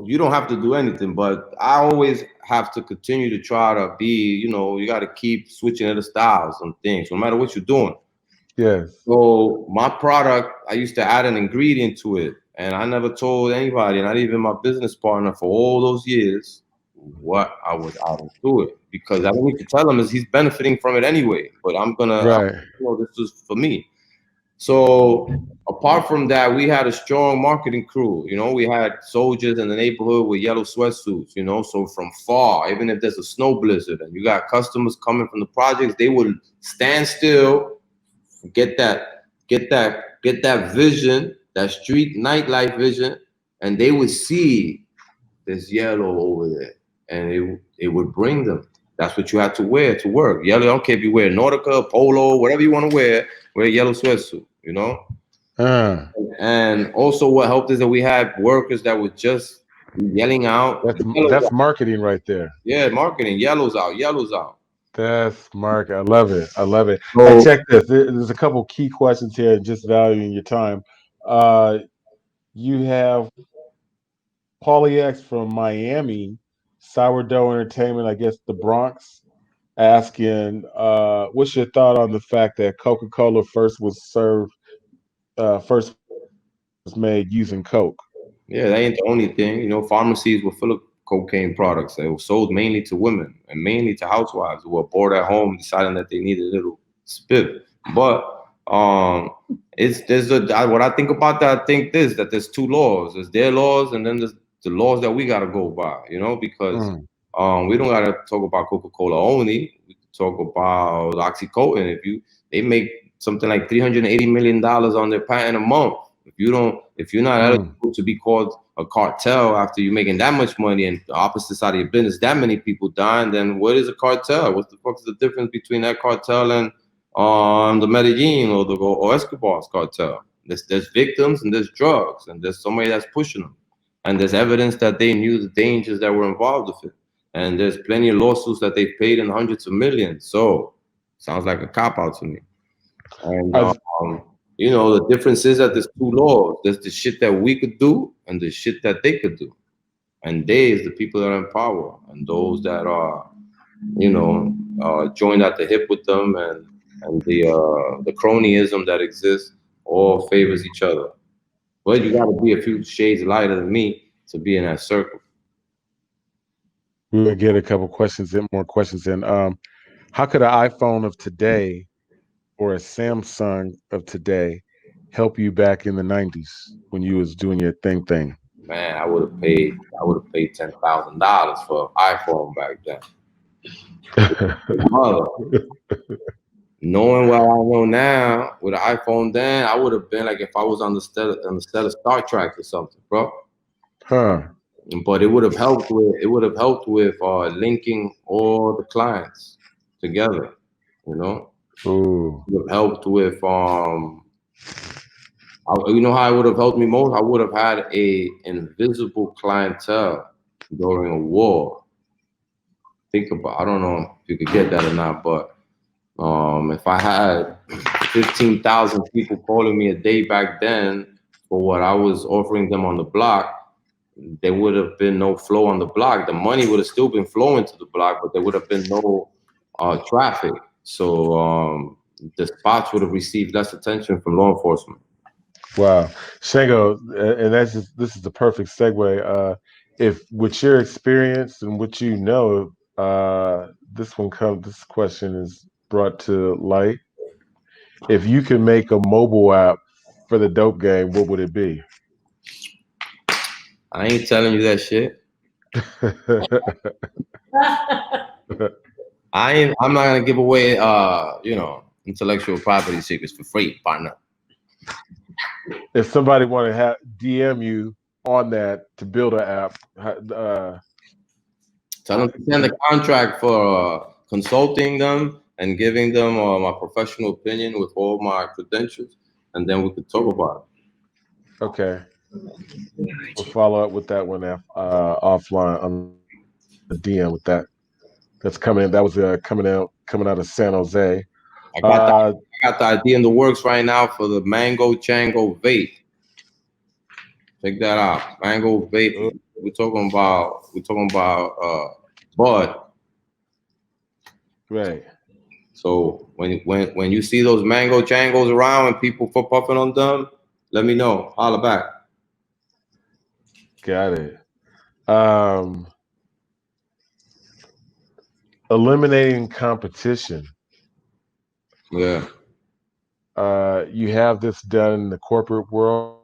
You don't have to do anything, but I always have to continue to try to be. You got to keep switching other styles and things, no matter what you're doing. Yes. So my product, I used to add an ingredient to it, and I never told anybody, not even my business partner, for all those years, what I was adding to it, because I don't need to tell him, is he's benefiting from it anyway. But Right. this is for me. So apart from that, we had a strong marketing crew. We had soldiers in the neighborhood with yellow sweatsuits. So from far, even if there's a snow blizzard and you got customers coming from the projects, they would stand still. Get that vision, that street nightlife vision, and they would see this yellow over there, and it would bring them. That's what you had to wear to work. Yellow. I don't care if you wear Nautica, Polo, whatever you want to wear a yellow sweatsuit. And also, what helped is that we had workers that would just yelling out. That's marketing right there. Yeah, marketing. Yellows out. That's Mark. I love it. So, I check this. There's a couple key questions here, just valuing your time. You have Paulie X from Miami, Sourdough Entertainment, I guess the Bronx, asking, what's your thought on the fact that Coca-Cola first was made using Coke? Yeah, that ain't the only thing. Pharmacies were full of cocaine products. They were sold mainly to women and mainly to housewives who were bored at home, deciding that they needed a little spit. But what I think about that. I think that there's two laws. There's their laws, and then there's the laws that we gotta go by. Because we don't gotta talk about Coca-Cola only. We can talk about OxyContin. They make something like $380 million on their patent a month. If you're not eligible to be called a cartel after you're making that much money and the opposite side of your business, that many people dying, then what is a cartel? What the fuck is the difference between that cartel and the Medellin or Escobar's cartel? There's victims and there's drugs and there's somebody that's pushing them. And there's evidence that they knew the dangers that were involved with it. And there's plenty of lawsuits that they've paid in hundreds of millions. So sounds like a cop-out to me. And the difference is that there's two laws. There's the shit that we could do and the shit that they could do. And they is the people that are in power. And those that are, joined at the hip with them and the cronyism that exists all favors each other. But you gotta be a few shades lighter than me to be in that circle. We're gonna get a couple more questions in. How could an iPhone of today or a Samsung of today help you back in the 90s when you was doing your thing? Man, I would have paid $10,000 for an iPhone back then. Knowing what I know now with an iPhone then, I would have been like if I was on the set of Star Trek or something, bro. But it would have helped with linking all the clients together, Ooh. It would have helped with you know how it would have helped me most? I would have had a invisible clientele during a war. I don't know if you could get that or not, but if I had 15,000 people calling me a day back then for what I was offering them on the block, there would have been no flow on the block. The money would have still been flowing to the block, but there would have been no traffic. So the spots would have received less attention from law enforcement. Wow, Shango, and this is the perfect segue. If with your experience and what you know, this question is brought to light. If you could make a mobile app for the dope game, what would it be? I ain't telling you that shit. I'm not gonna give away intellectual property secrets for free, partner. If somebody want to have DM you on that to build an app, Tell them to send a contract for consulting them and giving them my professional opinion with all my credentials, and then we could talk about it. okay, we'll follow up with that one offline on the DM with that. That's coming in. That was coming out of San Jose. I got the idea in the works right now for the Mango Chango vape. Check that out, Mango vape. We're talking about bud. Right. So when you see those Mango Changos around and people puffing on them, let me know. Holla back. Got it. Eliminating competition. Yeah. You have this done in the corporate world.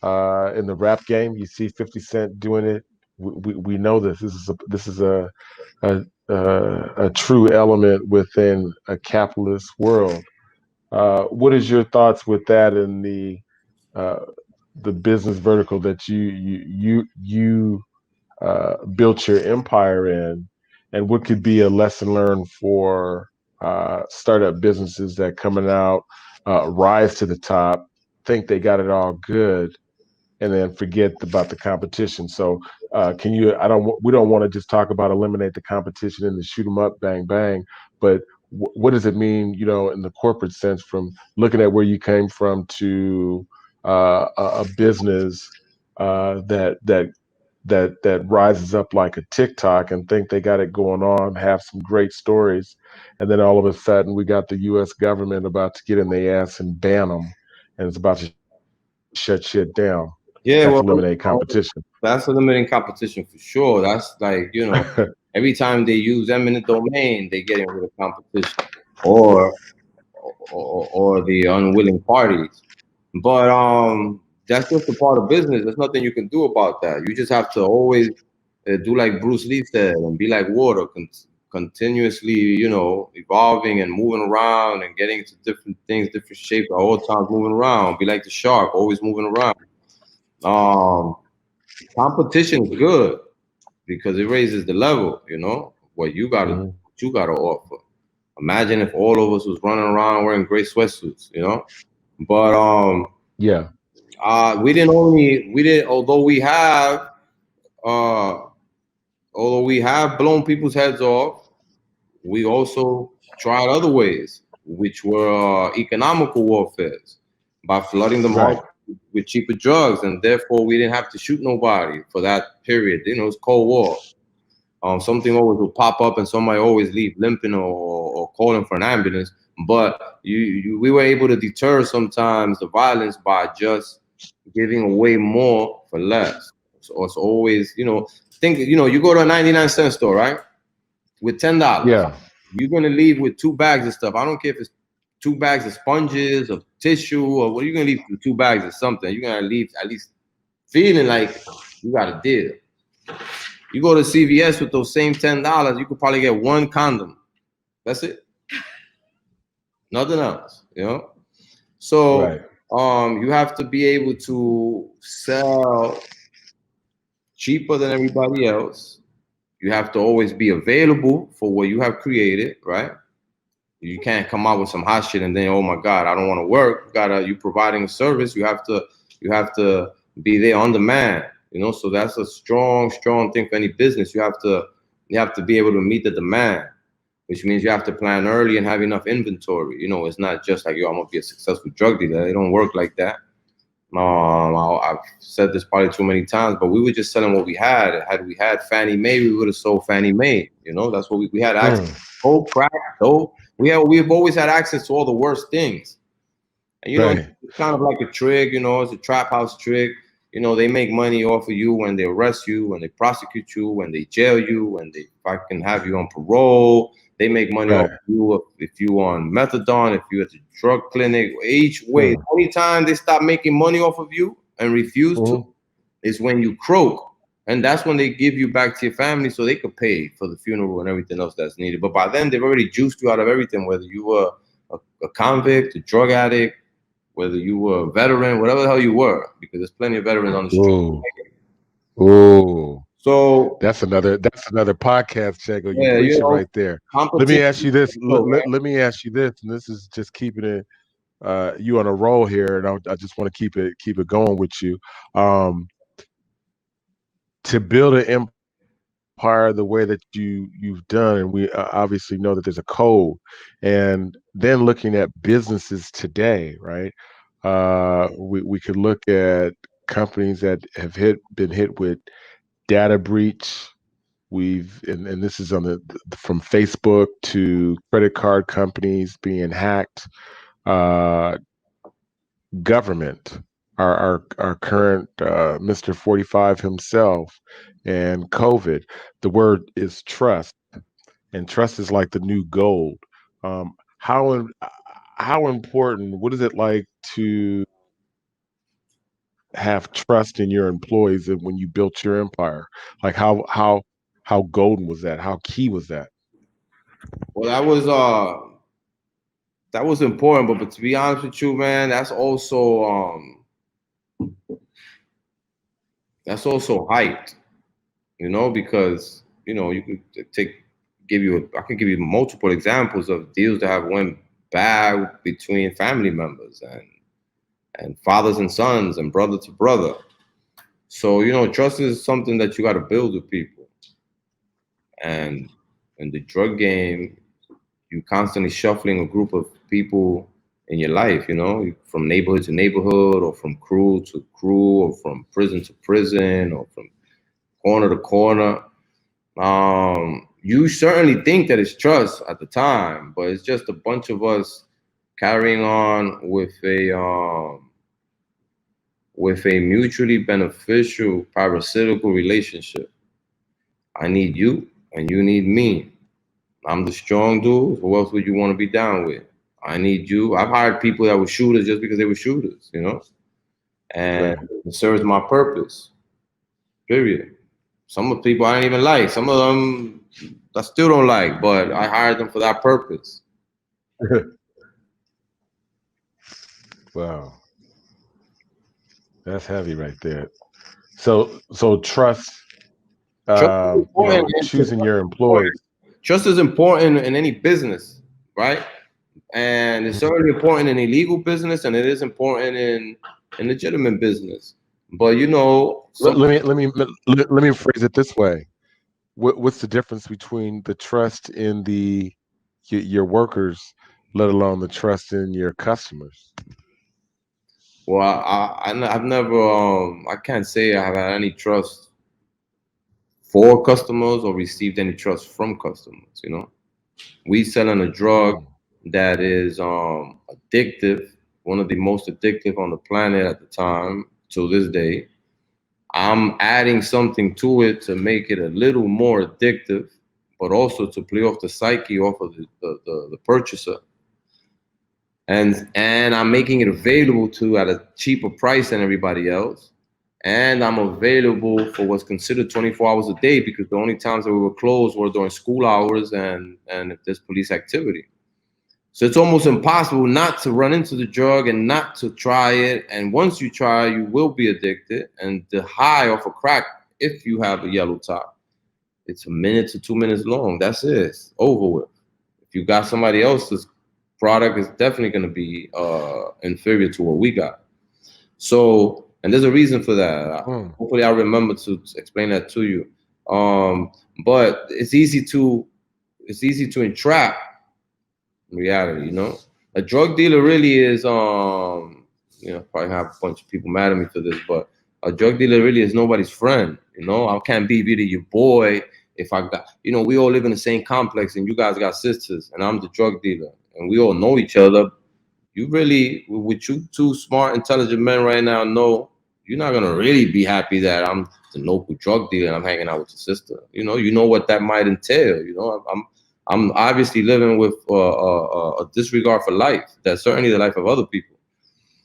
In the rap game, you see 50 Cent doing it. We know this. This is a true element within a capitalist world. What is your thoughts with that in the business vertical that you built your empire in, and what could be a lesson learned for startup businesses that coming out, rise to the top, think they got it all good, and then forget about the competition. So can you, we don't want to just talk about eliminate the competition and the shoot 'em up, bang, bang, but what does it mean, in the corporate sense, from looking at where you came from to a business that rises up like a TikTok and think they got it going on, have some great stories, and then all of a sudden we got the U.S. government about to get in their ass and ban them, and it's about to shut shit down. Yeah, That's eliminate competition. That's eliminating competition for sure. That's like, every time they use eminent domain, they get rid of competition or the unwilling parties. But that's just a part of business. There's nothing you can do about that. You just have to always do like Bruce Lee said and be like water, continuously, evolving and moving around and getting into different things, different shapes at all times, moving around. Be like the shark, always moving around. Competition is good because it raises the level, what you gotta offer. Imagine if all of us was running around wearing gray sweatsuits, But yeah, although we have blown people's heads off, we also tried other ways, which were economical warfares, by flooding the market with cheaper drugs, and therefore we didn't have to shoot nobody for that period. It's Cold War. Something always will pop up and somebody always leave limping or calling for an ambulance. But we were able to deter sometimes the violence by just giving away more for less. So it's always, you go to a 99-cent store, right? With $10. Yeah. You're gonna leave with 2 bags of stuff. I don't care if it's 2 bags of sponges or tissue or what. You're gonna leave with 2 bags of something. You're gonna leave at least feeling like you got a deal. You go to CVS with those same $10, you could probably get 1 condom. That's it. Nothing else, So you have to be able to sell cheaper than everybody else. You have to always be available for what you have created, right? You can't come out with some hot shit and then, oh my God, I don't want to work. You providing a service. You have to be there on demand, So that's a strong thing for any business. You have to be able to meet the demand, which means you have to plan early and have enough inventory. It's not just like, I'm gonna be a successful drug dealer. It don't work like that. I've said this probably too many times, but we were just selling what we had. Had we had Fannie Mae, we would have sold Fannie Mae. That's what we had access to. Coke, crack, dope, we've always had access to all the worst things. And Right. it's kind of like a trick, it's a trap house trick. They make money off of you when they arrest you, when they prosecute you, when they jail you, when they fucking have you on parole. They make money off Right. of you if you on methadone, if you at the drug clinic. Each way, the only time they stop making money off of you and refuse to is when you croak. And that's when they give you back to your family so they could pay for the funeral and everything else that's needed. But by then, they've already juiced you out of everything, whether you were a convict, a drug addict, whether you were a veteran, whatever the hell you were, because there's plenty of veterans on the street. Oh, So that's another podcast, Chango. You yeah, preaching right there. Let me ask you this. Let me ask you this, and this is just keeping it you on a roll here, and I just want to keep it going with you. To build an empire the way that you've done, and we obviously know that there's a code, and then looking at businesses today, right? We could look at companies that have been hit with data breach. And this is on from Facebook to credit card companies being hacked, government, our current Mr. 45 himself, and COVID. The word is trust, and trust is like the new gold. Um, how important? What is it like to have trust in your employees and when you built your empire? Like how golden was that? How key was that? Well, that was important, but to be honest with you, man, that's also hyped, because you could I can give you multiple examples of deals that have went bad between family members and fathers and sons and brother to brother. So trust is something that you got to build with people. And in the drug game, you're constantly shuffling a group of people in your life, from neighborhood to neighborhood, or from crew to crew, or from prison to prison, or from corner to corner. You certainly think that it's trust at the time, but it's just a bunch of us carrying on with a mutually beneficial parasitical relationship. I need you and you need me. I'm the strong dude. Who else would you want to be down with? I need you. I've hired people that were shooters just because they were shooters, and it serves my purpose. Period. Some of the people I didn't even like. Some of them I still don't like, but I hired them for that purpose. Wow, that's heavy right there. So trust. Choosing your employees. Trust is important in any business, right? And it's certainly important in illegal business, and it is important in legitimate business. But let me phrase it this way: what's the difference between the trust in your workers, let alone the trust in your customers? Well, I've never I can't say I have had any trust for customers or received any trust from customers. We selling a drug that is addictive, one of the most addictive on the planet at the time till this day. I'm adding something to it to make it a little more addictive, but also to play off the psyche off of the purchaser. And I'm making it available at a cheaper price than everybody else. And I'm available for what's considered 24 hours a day, because the only times that we were closed were during school hours and if there's police activity. So it's almost impossible not to run into the drug and not to try it. And once you try, you will be addicted. And the high off a crack, if you have a yellow top, it's a minute to 2 minutes long. That's it. It's over with. If you got somebody else's product, it's definitely going to be inferior to what we got. So, and there's a reason for that. Hopefully I'll remember to explain that to you. But it's easy to entrap reality, A drug dealer really is probably have a bunch of people mad at me for this, but a drug dealer really is nobody's friend. I can't be really your boy if I got, we all live in the same complex, and you guys got sisters, and I'm the drug dealer, and we all know each other. You really, with you two smart, intelligent men right now, know you're not gonna really be happy that I'm the local drug dealer and I'm hanging out with your sister. You know what that might entail. I'm obviously living with a disregard for life. That's certainly the life of other people.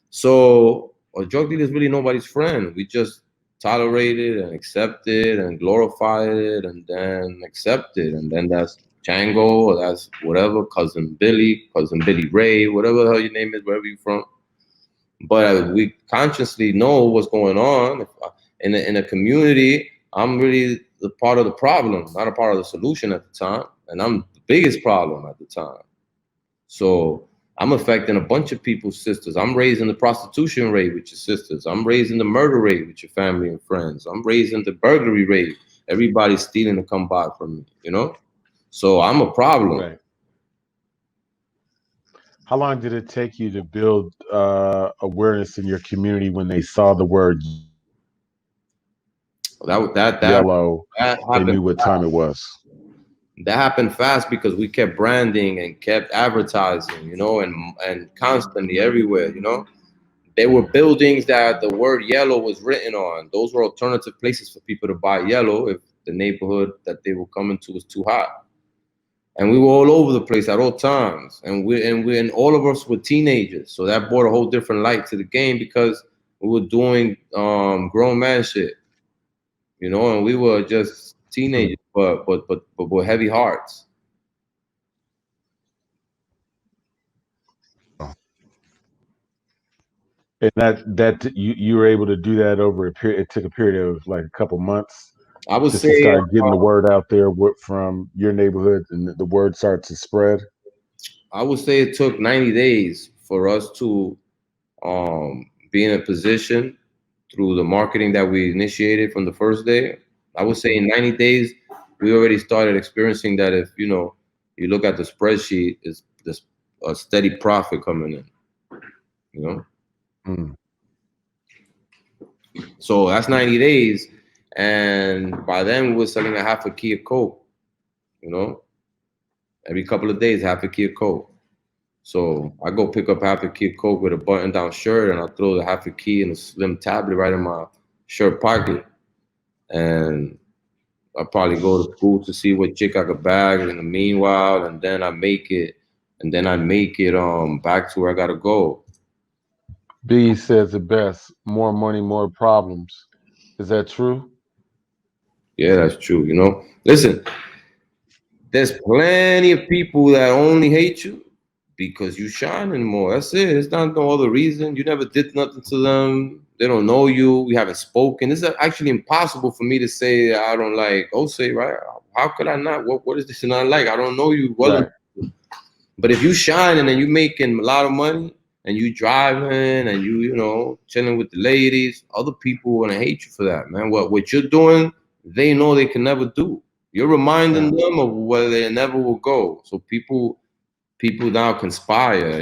So a drug dealer is really nobody's friend. We just tolerate it and accept it and glorify it and then accept it. And then that's Chango, or that's whatever, cousin Billy Ray, whatever the hell your name is, wherever you're from. But we consciously know what's going on. In a community, I'm really the part of the problem, not a part of the solution at the time. And I'm the biggest problem at the time. So I'm affecting a bunch of people's sisters. I'm raising the prostitution rate with your sisters. I'm raising the murder rate with your family and friends. I'm raising the burglary rate. Everybody's stealing to come by from me, So I'm a problem. Right. How long did it take you to build awareness in your community when they saw the word yellow? That They happened knew what time it was. That happened fast because we kept branding and kept advertising, and constantly everywhere, There were buildings that the word yellow was written on. Those were alternative places for people to buy yellow if the neighborhood that they were coming to was too hot. And we were all over the place at all times. And all of us were teenagers. So that brought a whole different light to the game because we were doing grown man shit. And we were just teenagers, but with heavy hearts. And that you were able to do that over a period. It took a period of like a couple months I would just say to start getting the word out there from your neighborhood, and the word starts to spread. I would say it took 90 days for us to be in a position through the marketing that we initiated from the first day. I would say in 90 days, we already started experiencing that if, you look at the spreadsheet, it's this a steady profit coming in. Mm. So that's 90 days. And by then we were selling a half a key of Coke, every couple of days, half a key of Coke. So I go pick up half a key of Coke with a button down shirt, and I throw the half a key in a slim tablet right in my shirt pocket. And I probably go to school to see what chick I could bag in the meanwhile, and then I make it back to where I gotta go. B says it best: more money, more problems. Is that true? Yeah, that's true. Listen, there's plenty of people that only hate you because you shining more. That's it. It's not no other reason. You never did nothing to them. They don't know you. We haven't spoken. It's actually impossible for me to say I don't like Osei, right? How could I not? What is this not like? I don't know you well. Right. But if you shining and you making a lot of money and you driving and you chilling with the ladies, other people want to hate you for that, man. What you're doing, they know they can never do. You're reminding them of where they never will go. So people now conspire.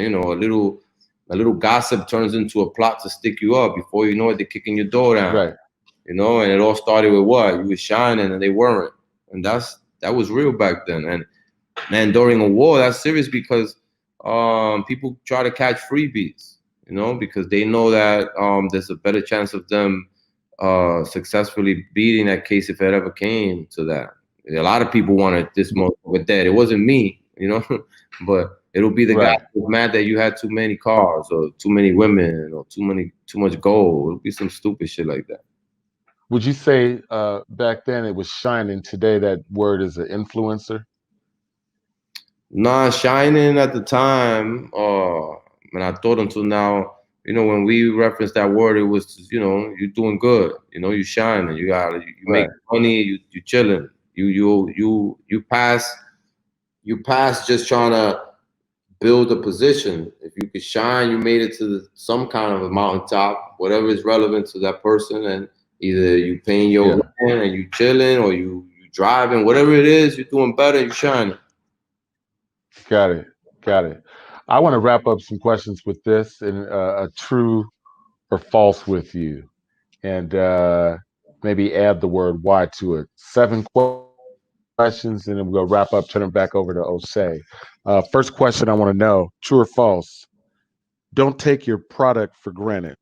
A little gossip turns into a plot to stick you up. Before you know it, they're kicking your door down. Right. And it all started with what? You were shining and they weren't. And that was real back then. And man, during a war, that's serious because people try to catch freebies, because they know that there's a better chance of them successfully beating that case if it ever came to that. A lot of people wanted this motherfucker dead. It wasn't me, but it'll be the guy who's mad that you had too many cars or too many women or too much gold. It'll be some stupid shit like that. Would you say back then it was shining? Today that word is an influencer? Nah, shining at the time, and I thought until now, when we referenced that word, it was, you're doing good, you shining, you make money, you chilling, you pass just trying to build a position. If you could shine, you made it to some kind of a mountaintop, whatever is relevant to that person, and either you paying your rent and you chilling, or you driving, whatever it is, you're doing better, you shining. Got it. I want to wrap up some questions with this and a true or false with you, and maybe add the word "why" to it. 7 questions. questions, and then we'll wrap up. Turn it back over to Osei. First question I want to know: true or false? Don't take your product for granted.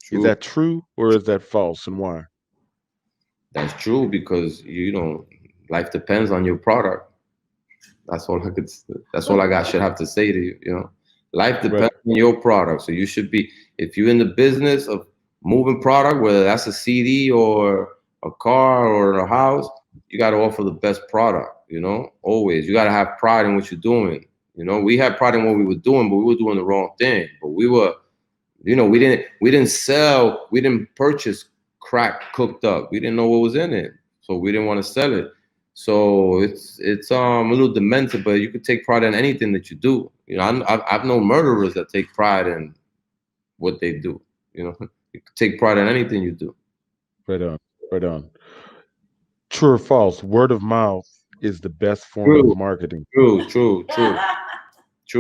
Is True. that true or is that false, and why? That's true because life depends on your product. That's all I could. That's all I got. Should have to say to you. Life Right. depends on your product. So you should be, if you're in the business of moving product, whether that's a CD or a car or a house, you got to offer the best product. Always. You got to have pride in what you're doing. We had pride in what we were doing, but we were doing the wrong thing. But we were, we didn't purchase crack cooked up. We didn't know what was in it, so we didn't want to sell it. So it's a little demented, but you could take pride in anything that you do. I've known murderers that take pride in what they do. You could take pride in anything you do. Right on. Right on. True or false? Word of mouth is the best form of True, marketing. true.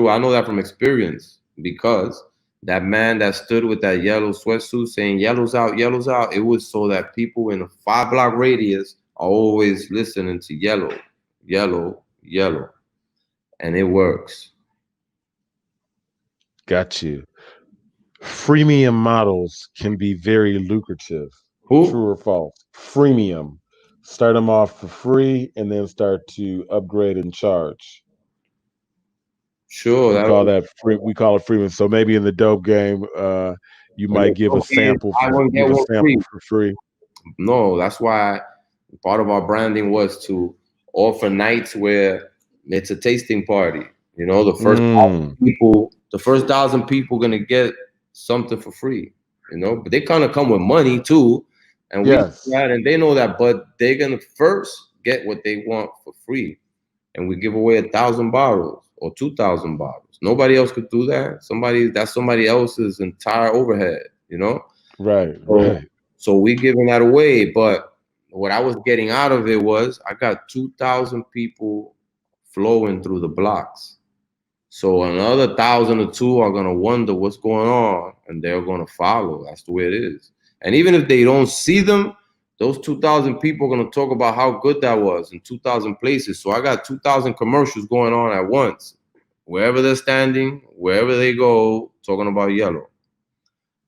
I know that from experience because that man that stood with that yellow sweatsuit saying "yellow's out, yellow's out," it was so that people in a 5-block radius are always listening to yellow, yellow, yellow, and it works. Got you. Freemium models can be very lucrative. Who? True or false? Freemium. Start them off for free and then start to upgrade and charge. Sure. We call that free. We call it freemium. So maybe in the dope game, you And might the give a dope is, sample I for won't get one free. free. No, that's why part of our branding was to offer nights where it's a tasting party. The first 1,000 people gonna get something for free. But they kind of come with money too, and we Yes. that, and they know that, but they're gonna first get what they want for free, and we give away 1,000 bottles or 2,000 bottles. Nobody else could do that. That's somebody else's entire overhead. Right. So, Right. so we giving that away, but what I was getting out of it was I got 2,000 people flowing through the blocks. So another 1,000 or two are gonna wonder what's going on, and they're gonna follow. That's the way it is. And even if they don't see them, those 2,000 people are gonna talk about how good that was in 2,000 places. So I got 2,000 commercials going on at once, wherever they're standing, wherever they go, talking about yellow.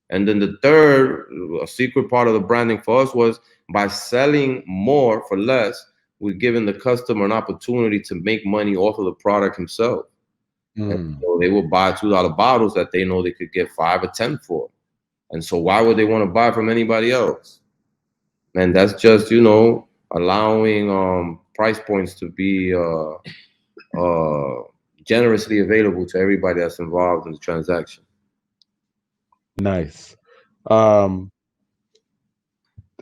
And then the third, a secret part of the branding for us was by selling more for less, we're giving the customer an opportunity to make money off of the product himself. And so they will buy $2 bottles that they know they could get 5 or 10 for. And so why would they want to buy from anybody else? And that's just, allowing price points to be generously available to everybody that's involved in the transaction. Nice. I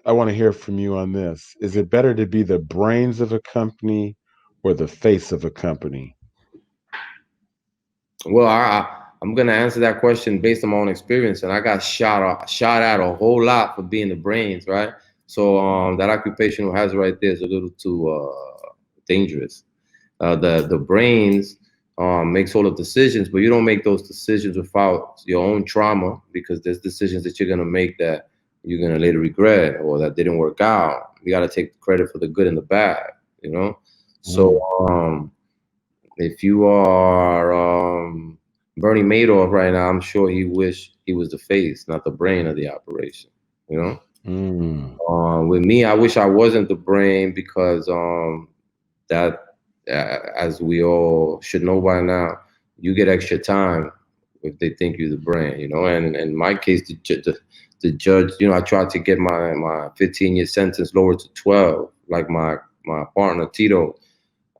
want to hear from you on this. Is it better to be the brains of a company or the face of a company? Well, I'm gonna answer that question based on my own experience, and I got shot at a whole lot for being the brains, right? So that occupational hazard right there is a little too dangerous. The brains makes all the decisions, but you don't make those decisions without your own trauma, because there's decisions that you're gonna make that you're gonna later regret or that didn't work out. You gotta take credit for the good and the bad, So if you are Bernie Madoff right now, I'm sure he wished he was the face, not the brain of the operation. With me, I wish I wasn't the brain because that, as we all should know by now, you get extra time if they think you're the brain. And in my case, the judge, I tried to get my 15-year sentence lowered to 12, like my partner Tito.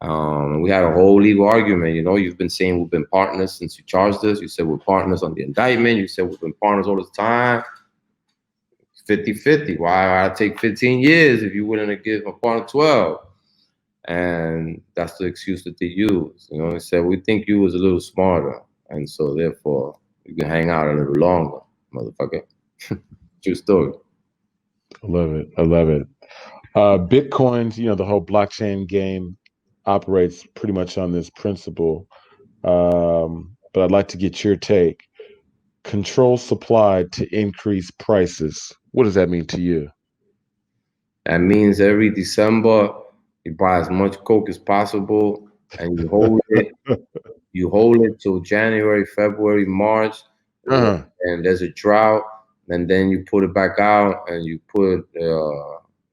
We had a whole legal argument. You've been saying we've been partners since you charged us. You said we're partners on the indictment. You said we've been partners all this time. 50-50. Why I take 15 years if you wouldn't give a partner 12? And that's the excuse that they use. They said we think you was a little smarter, and so therefore you can hang out a little longer, motherfucker. True story. I love it. I love it. Bitcoin's, the whole blockchain game operates pretty much on this principle. But I'd like to get your take. Control supply to increase prices. What does that mean to you? That means every December You buy as much Coke as possible, and you hold it. You hold it till January, February, March, Uh-huh. and there's a drought, and then you put it back out, and you put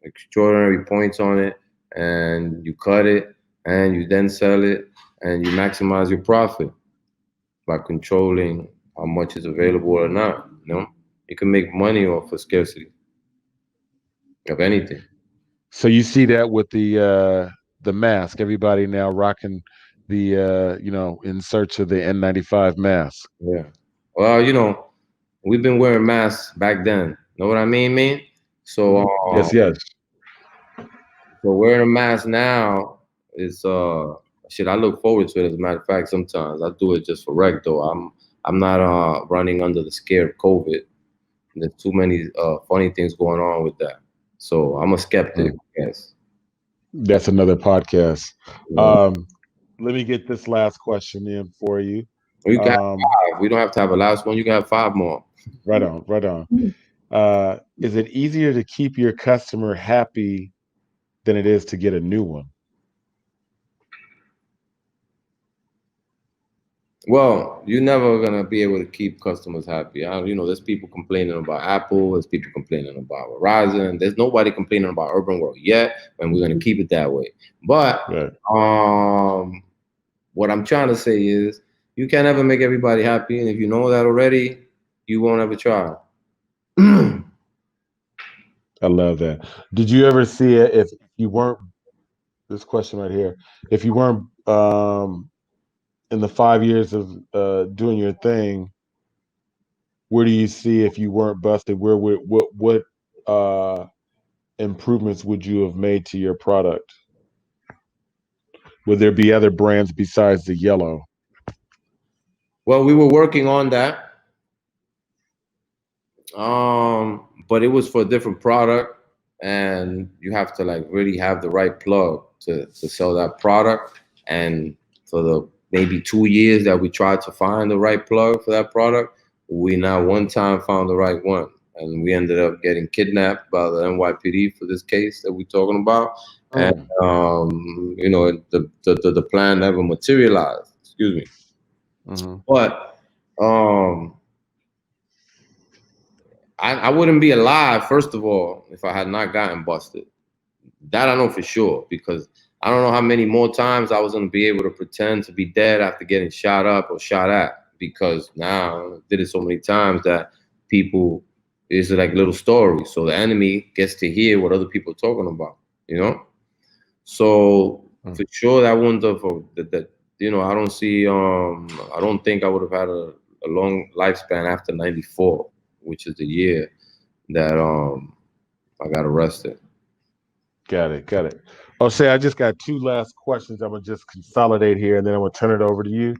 extraordinary points on it, and you cut it, and you then sell it, and you maximize your profit by controlling how much is available or not. You know, you can make money off of scarcity of anything. So you see that with the mask. Everybody now rocking the in search of the N95 mask. Yeah. Well, we've been wearing masks back then. Know what I mean, man? So, Yes, yes. so wearing a mask now is shit. I look forward to it. As a matter of fact, sometimes I do it just for rec though. I'm not running under the scare of COVID. There's too many funny things going on with that. So I'm a skeptic. Yes. That's another podcast. Yeah. Let me get this last question in for you. We can have 5. We don't have to have a last one. You can have 5 more. Right on, right on. Is it easier to keep your customer happy than it is to get a new one? Well, you're never gonna be able to keep customers happy. There's people complaining about Apple. There's people complaining about Verizon. There's nobody complaining about Urban World yet, and we're gonna keep it that way. But what I'm trying to say is, you can't ever make everybody happy, and if you know that already, you won't ever try. I love that. Did you ever see it if you weren't this question right here? If you weren't in the 5 years of doing your thing, where do you see if you weren't busted? Where would what improvements would you have made to your product? Would there be other brands besides the yellow? Well, we were working on that. But it was for a different product, and you have to like really have the right plug to sell that product. And for the maybe 2 years that we tried to find the right plug for that product, we not one time found the right one. And we ended up getting kidnapped by the NYPD for this case that we're talking about. And the plan never materialized. Excuse me. But I wouldn't be alive, first of all, if I had not gotten busted. That I know for sure, because I don't know how many more times I was going to be able to pretend to be dead after getting shot up or shot at, because now I did it so many times that people, it's like little stories. So the enemy gets to hear what other people are talking about, So for sure, that wouldn't have, I don't see, I don't think I would have had a long lifespan after 94. Which is the year that I got arrested. Got it. Oh, say I just got 2 last questions. I'm gonna just consolidate here, and then I'm gonna turn it over to you.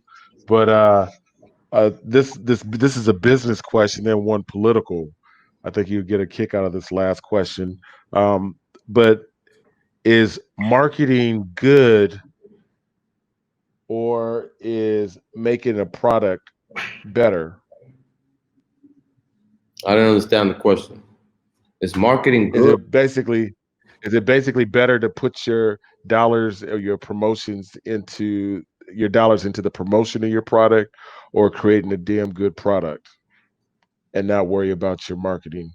But this is a business question, then one political. I think you'll get a kick out of this last question. But is marketing good, or is making a product better? I don't understand the question. Is marketing good? Is it basically better to put your dollars or your promotions into the promotion of your product, or creating a damn good product and not worry about your marketing?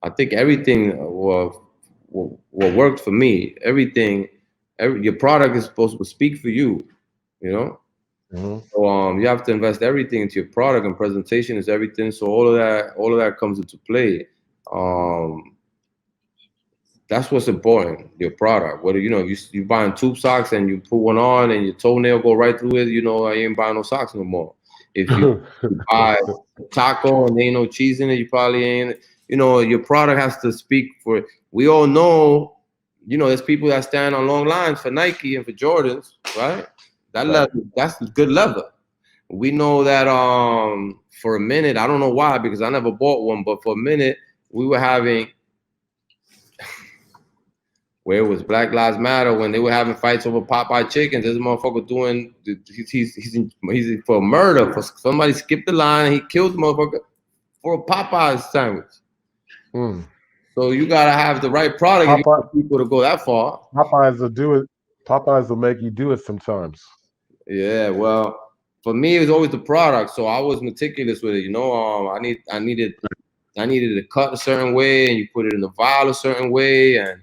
I think everything what worked for me. Your product is supposed to speak for you, So you have to invest everything into your product, and presentation is everything. So all of that comes into play. That's what's important. Your product. Whether you buying tube socks and you put one on and your toenail go right through it, I ain't buying no socks no more. If you buy taco and there ain't no cheese in it, you probably ain't. Your product has to speak for it. We all know, there's people that stand on long lines for Nike and for Jordans, right? That's good leather. We know that for a minute, I don't know why, because I never bought one, but for a minute we were having, where it was Black Lives Matter, when they were having fights over Popeye chickens. This motherfucker doing, he's for murder. For somebody skipped the line and he killed the motherfucker for a Popeye sandwich. So you gotta have the right product if you want people to go that far. Popeyes will do it. Popeyes will make you do it sometimes. Yeah, well, for me, it was always the product. So I was meticulous with it. You know, I needed it cut a certain way, and you put it in the vial a certain way, and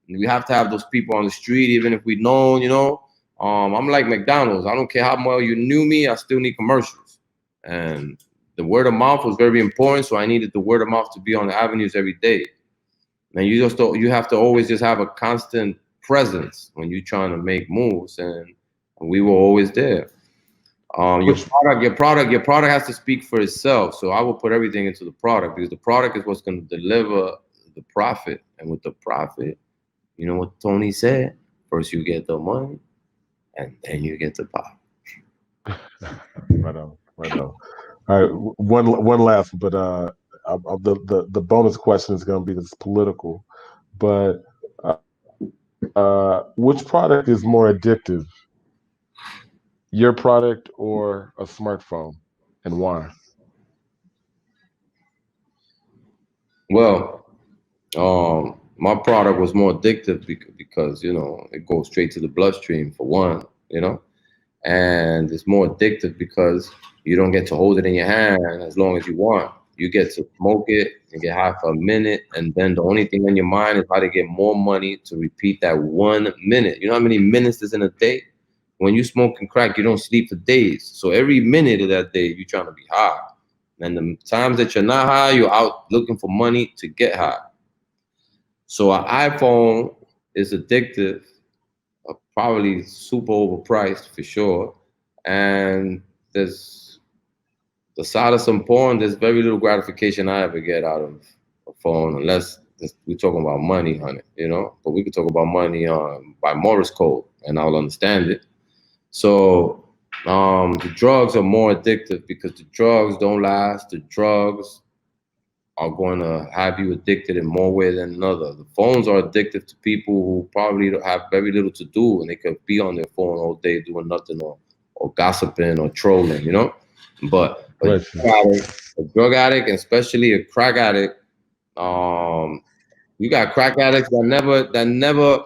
we have to have those people on the street, even if we know. You know, I'm like McDonald's. I don't care how well you knew me, I still need commercials, and the word of mouth was very important. So I needed the word of mouth to be on the avenues every day. And you have to always just have a constant presence when you're trying to make moves, and we were always there. Your product has to speak for itself. So I will put everything into the product because the product is what's going to deliver the profit. And with the profit, you know what Tony said? First you get the money, and then you get the power. Right on, right on. All right, one last, but the bonus question is going to be this political, but which product is more addictive, your product or a smartphone, and why? Well, my product was more addictive because you know it goes straight to the bloodstream for one, you know, and it's more addictive because you don't get to hold it in your hand as long as you want. You get to smoke it and get high for a minute, and then the only thing on your mind is how to get more money to repeat that 1 minute. You know how many minutes is in a day? When you smoke and crack, you don't sleep for days. So every minute of that day, you're trying to be high. And the times that you're not high, you're out looking for money to get high. So an iPhone is addictive, probably super overpriced for sure. And there's the side of some porn, there's very little gratification I ever get out of a phone, unless we're talking about money on it, you know. But we could talk about money by Morse code, and I'll understand it. So the drugs are more addictive because the drugs don't last. The drugs are going to have you addicted in more ways than another. The phones are addictive to people who probably have very little to do, and they could be on their phone all day doing nothing or gossiping or trolling, you know. But a drug addict, and especially a crack addict, you got crack addicts that never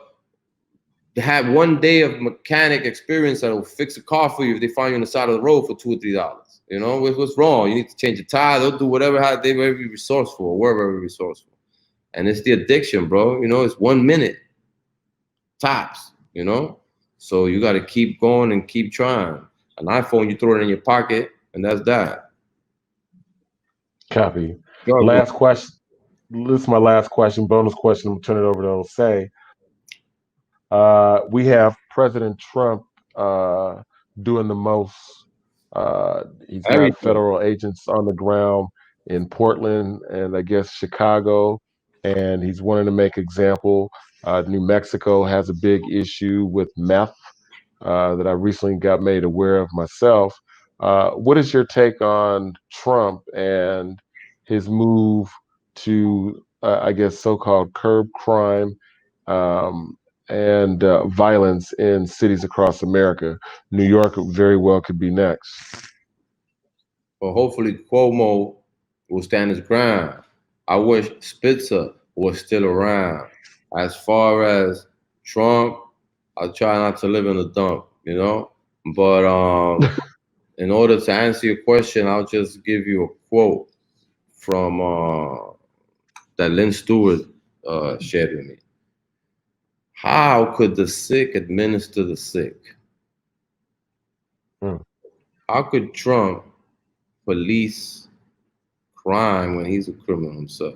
had one day of mechanic experience that will fix a car for you if they find you on the side of the road for $2 or $3. You know, what's wrong? You need to change a tire. They'll do whatever. They may be resourceful, or we're very resourceful. And it's the addiction, bro. You know, it's 1 minute tops. You know, so you got to keep going and keep trying. An iPhone, you throw it in your pocket, and that's that. Copy. Last question. This is my last question. Bonus question. I'm gonna turn it over to Jose. We have President Trump doing the most. He's got federal agents on the ground in Portland and I guess Chicago, and he's wanting to make example. New Mexico has a big issue with meth that I recently got made aware of myself. What is your take on Trump and his move to, I guess, so-called curb crime and violence in cities across America? New York very well could be next. Well, hopefully Cuomo will stand his ground. I wish Spitzer was still around. As far as Trump, I try not to live in the dump, you know. But in order to answer your question, I'll just give you a quote from that Lynn Stewart shared with me. How could the sick administer the sick? How could Trump police crime when he's a criminal himself?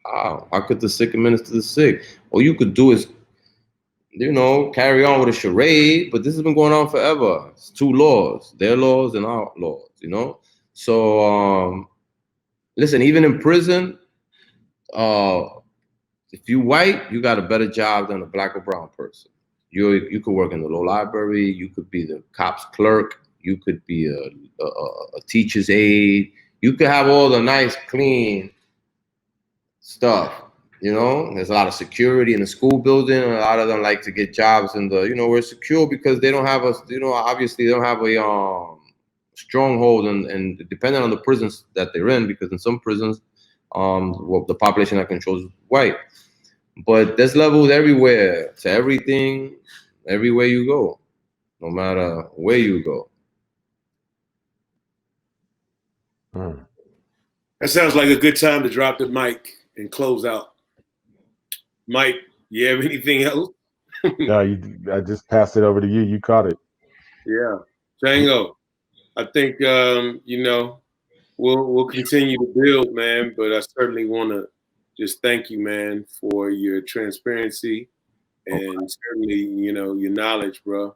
How could the sick administer the sick? All you could do is, you know, carry on with a charade, but this has been going on forever. It's two laws, their laws and our laws, you know? So, listen, even in prison, if you white, you got a better job than a black or brown person. You could work in the law library, you could be the cop's clerk, you could be a teacher's aide, you could have all the nice, clean stuff. You know, there's a lot of security in the school building, and a lot of them like to get jobs in the, you know, we're secure because they don't have a, you know, obviously they don't have stronghold, and depending on the prisons that they're in, because in some prisons, well, the population that controls is white. But there's levels everywhere to everything, everywhere you go, no matter where you go. That sounds like a good time to drop the mic and close out. Mike, you have anything else? No, I just passed it over to you. You caught it. Yeah, Chango. I think you know, we'll continue to build, man. But I certainly want to just thank you, man, for your transparency and certainly, you know, your knowledge, bro.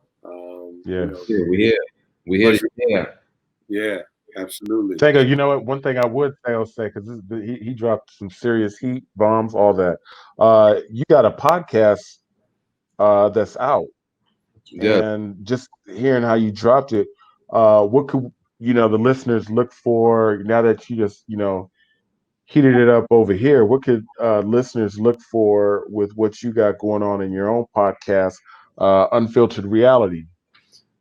Yeah. You know, we here. Yeah, absolutely. Chango, you know what? One thing I would say, because he dropped some serious heat bombs, all that. You got a podcast that's out, and just hearing how you dropped it, what could the listeners look for now that you just heated it up over here? What could listeners look for with what you got going on in your own podcast, Unfiltered Reality?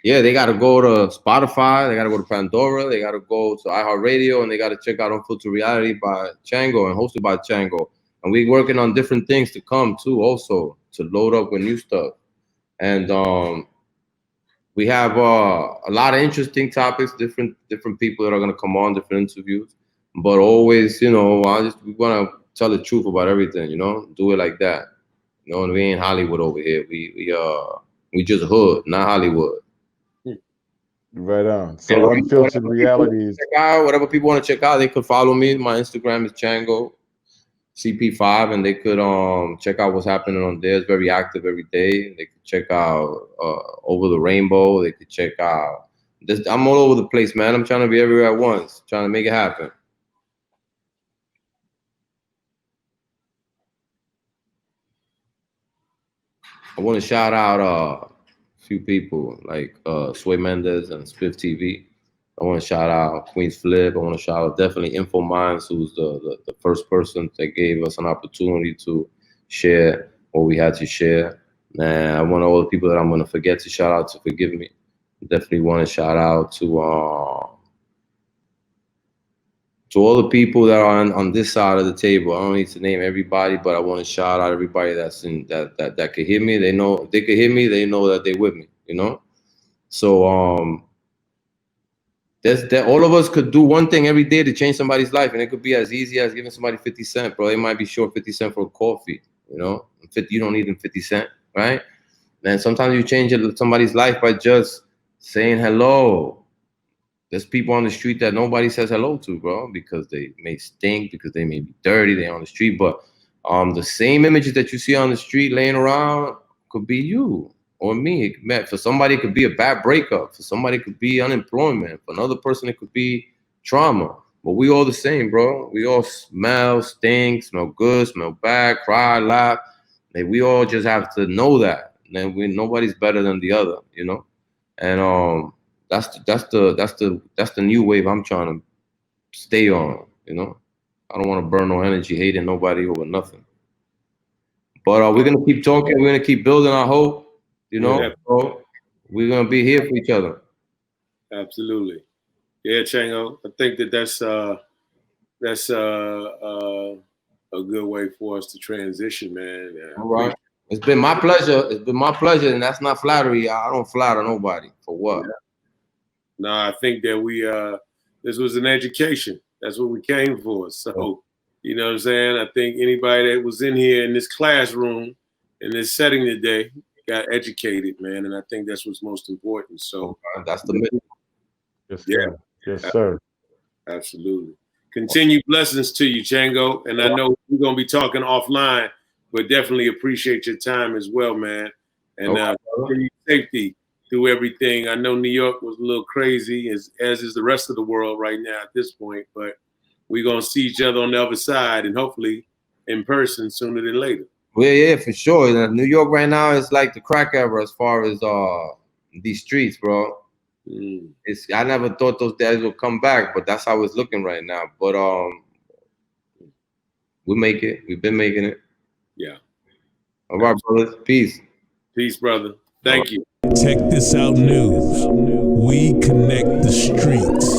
Yeah, they got to go to Spotify, they got to go to Pandora, they got to go to iHeartRadio, and they got to check out Unfiltered Reality by Chango and hosted by Chango. And we're working on different things to come too, also to load up with new stuff. And we have a lot of interesting topics, different people that are gonna come on, different interviews. But always, we want to tell the truth about everything, do it like that. We ain't Hollywood over here. We just hood, not Hollywood. Right on. So Unfiltered Realities. Whatever people want to check out, they could follow me. My Instagram is Chango CP5, and they could check out what's happening on there. It's very active every day. They could check out Over the Rainbow. They could check out this. I'm all over the place, man. I'm trying to be everywhere at once, trying to make it happen. I want to shout out a few people like Sway Mendes and Spiff TV. I want to shout out Queen's Flip. I want to shout out definitely Info Minds, who's the first person that gave us an opportunity to share what we had to share. And I want all the people that I'm going to forget to shout out to forgive me. Definitely want to shout out to all the people that are on this side of the table. I don't need to name everybody, but I want to shout out everybody that's in that could hear me. They know if they could hear me, they know that they're with me, So that all of us could do one thing every day to change somebody's life, and it could be as easy as giving somebody 50 cents, bro. They might be short 50 cents for a coffee, you don't need them 50 cents, right? And sometimes you change somebody's life by just saying hello. There's people on the street that nobody says hello to, bro, because they may stink, because they may be dirty, they're on the street. But the same images that you see on the street laying around could be you or me. For somebody, it could be a bad breakup. For somebody, it could be unemployment. For another person, it could be trauma. But we all the same, bro. We all smell, stink, smell good, smell bad, cry, laugh. And we all just have to know that. And nobody's better than the other, And that's the new wave I'm trying to stay on, I don't want to burn no energy hating nobody over nothing. But we're gonna keep talking. We're gonna keep building our hope. So we're gonna be here for each other. Absolutely, yeah, Chango. I think that's a good way for us to transition, man. All right. It's been my pleasure. And that's not flattery. I don't flatter nobody. For what? Yeah. No, I think that this was an education. That's what we came for. So, you know what I'm saying? I think anybody that was in here in this classroom, in this setting today, got educated, man. And I think that's what's most important. So that's the mission. Yes, sir. Yes, sir. Absolutely. Continued blessings to you, Chango. And I know we're going to be talking offline, but definitely appreciate your time as well, man. And safety through everything. I know New York was a little crazy, as is the rest of the world right now at this point, but we're going to see each other on the other side and hopefully in person sooner than later. Well, yeah, for sure. New York right now is like the crack era as far as these streets, bro. I never thought those days would come back, but that's how it's looking right now. But we make it. We've been making it. Yeah. All right, brothers. Peace. Peace, brother. Thank you. Check this out news. We connect the streets.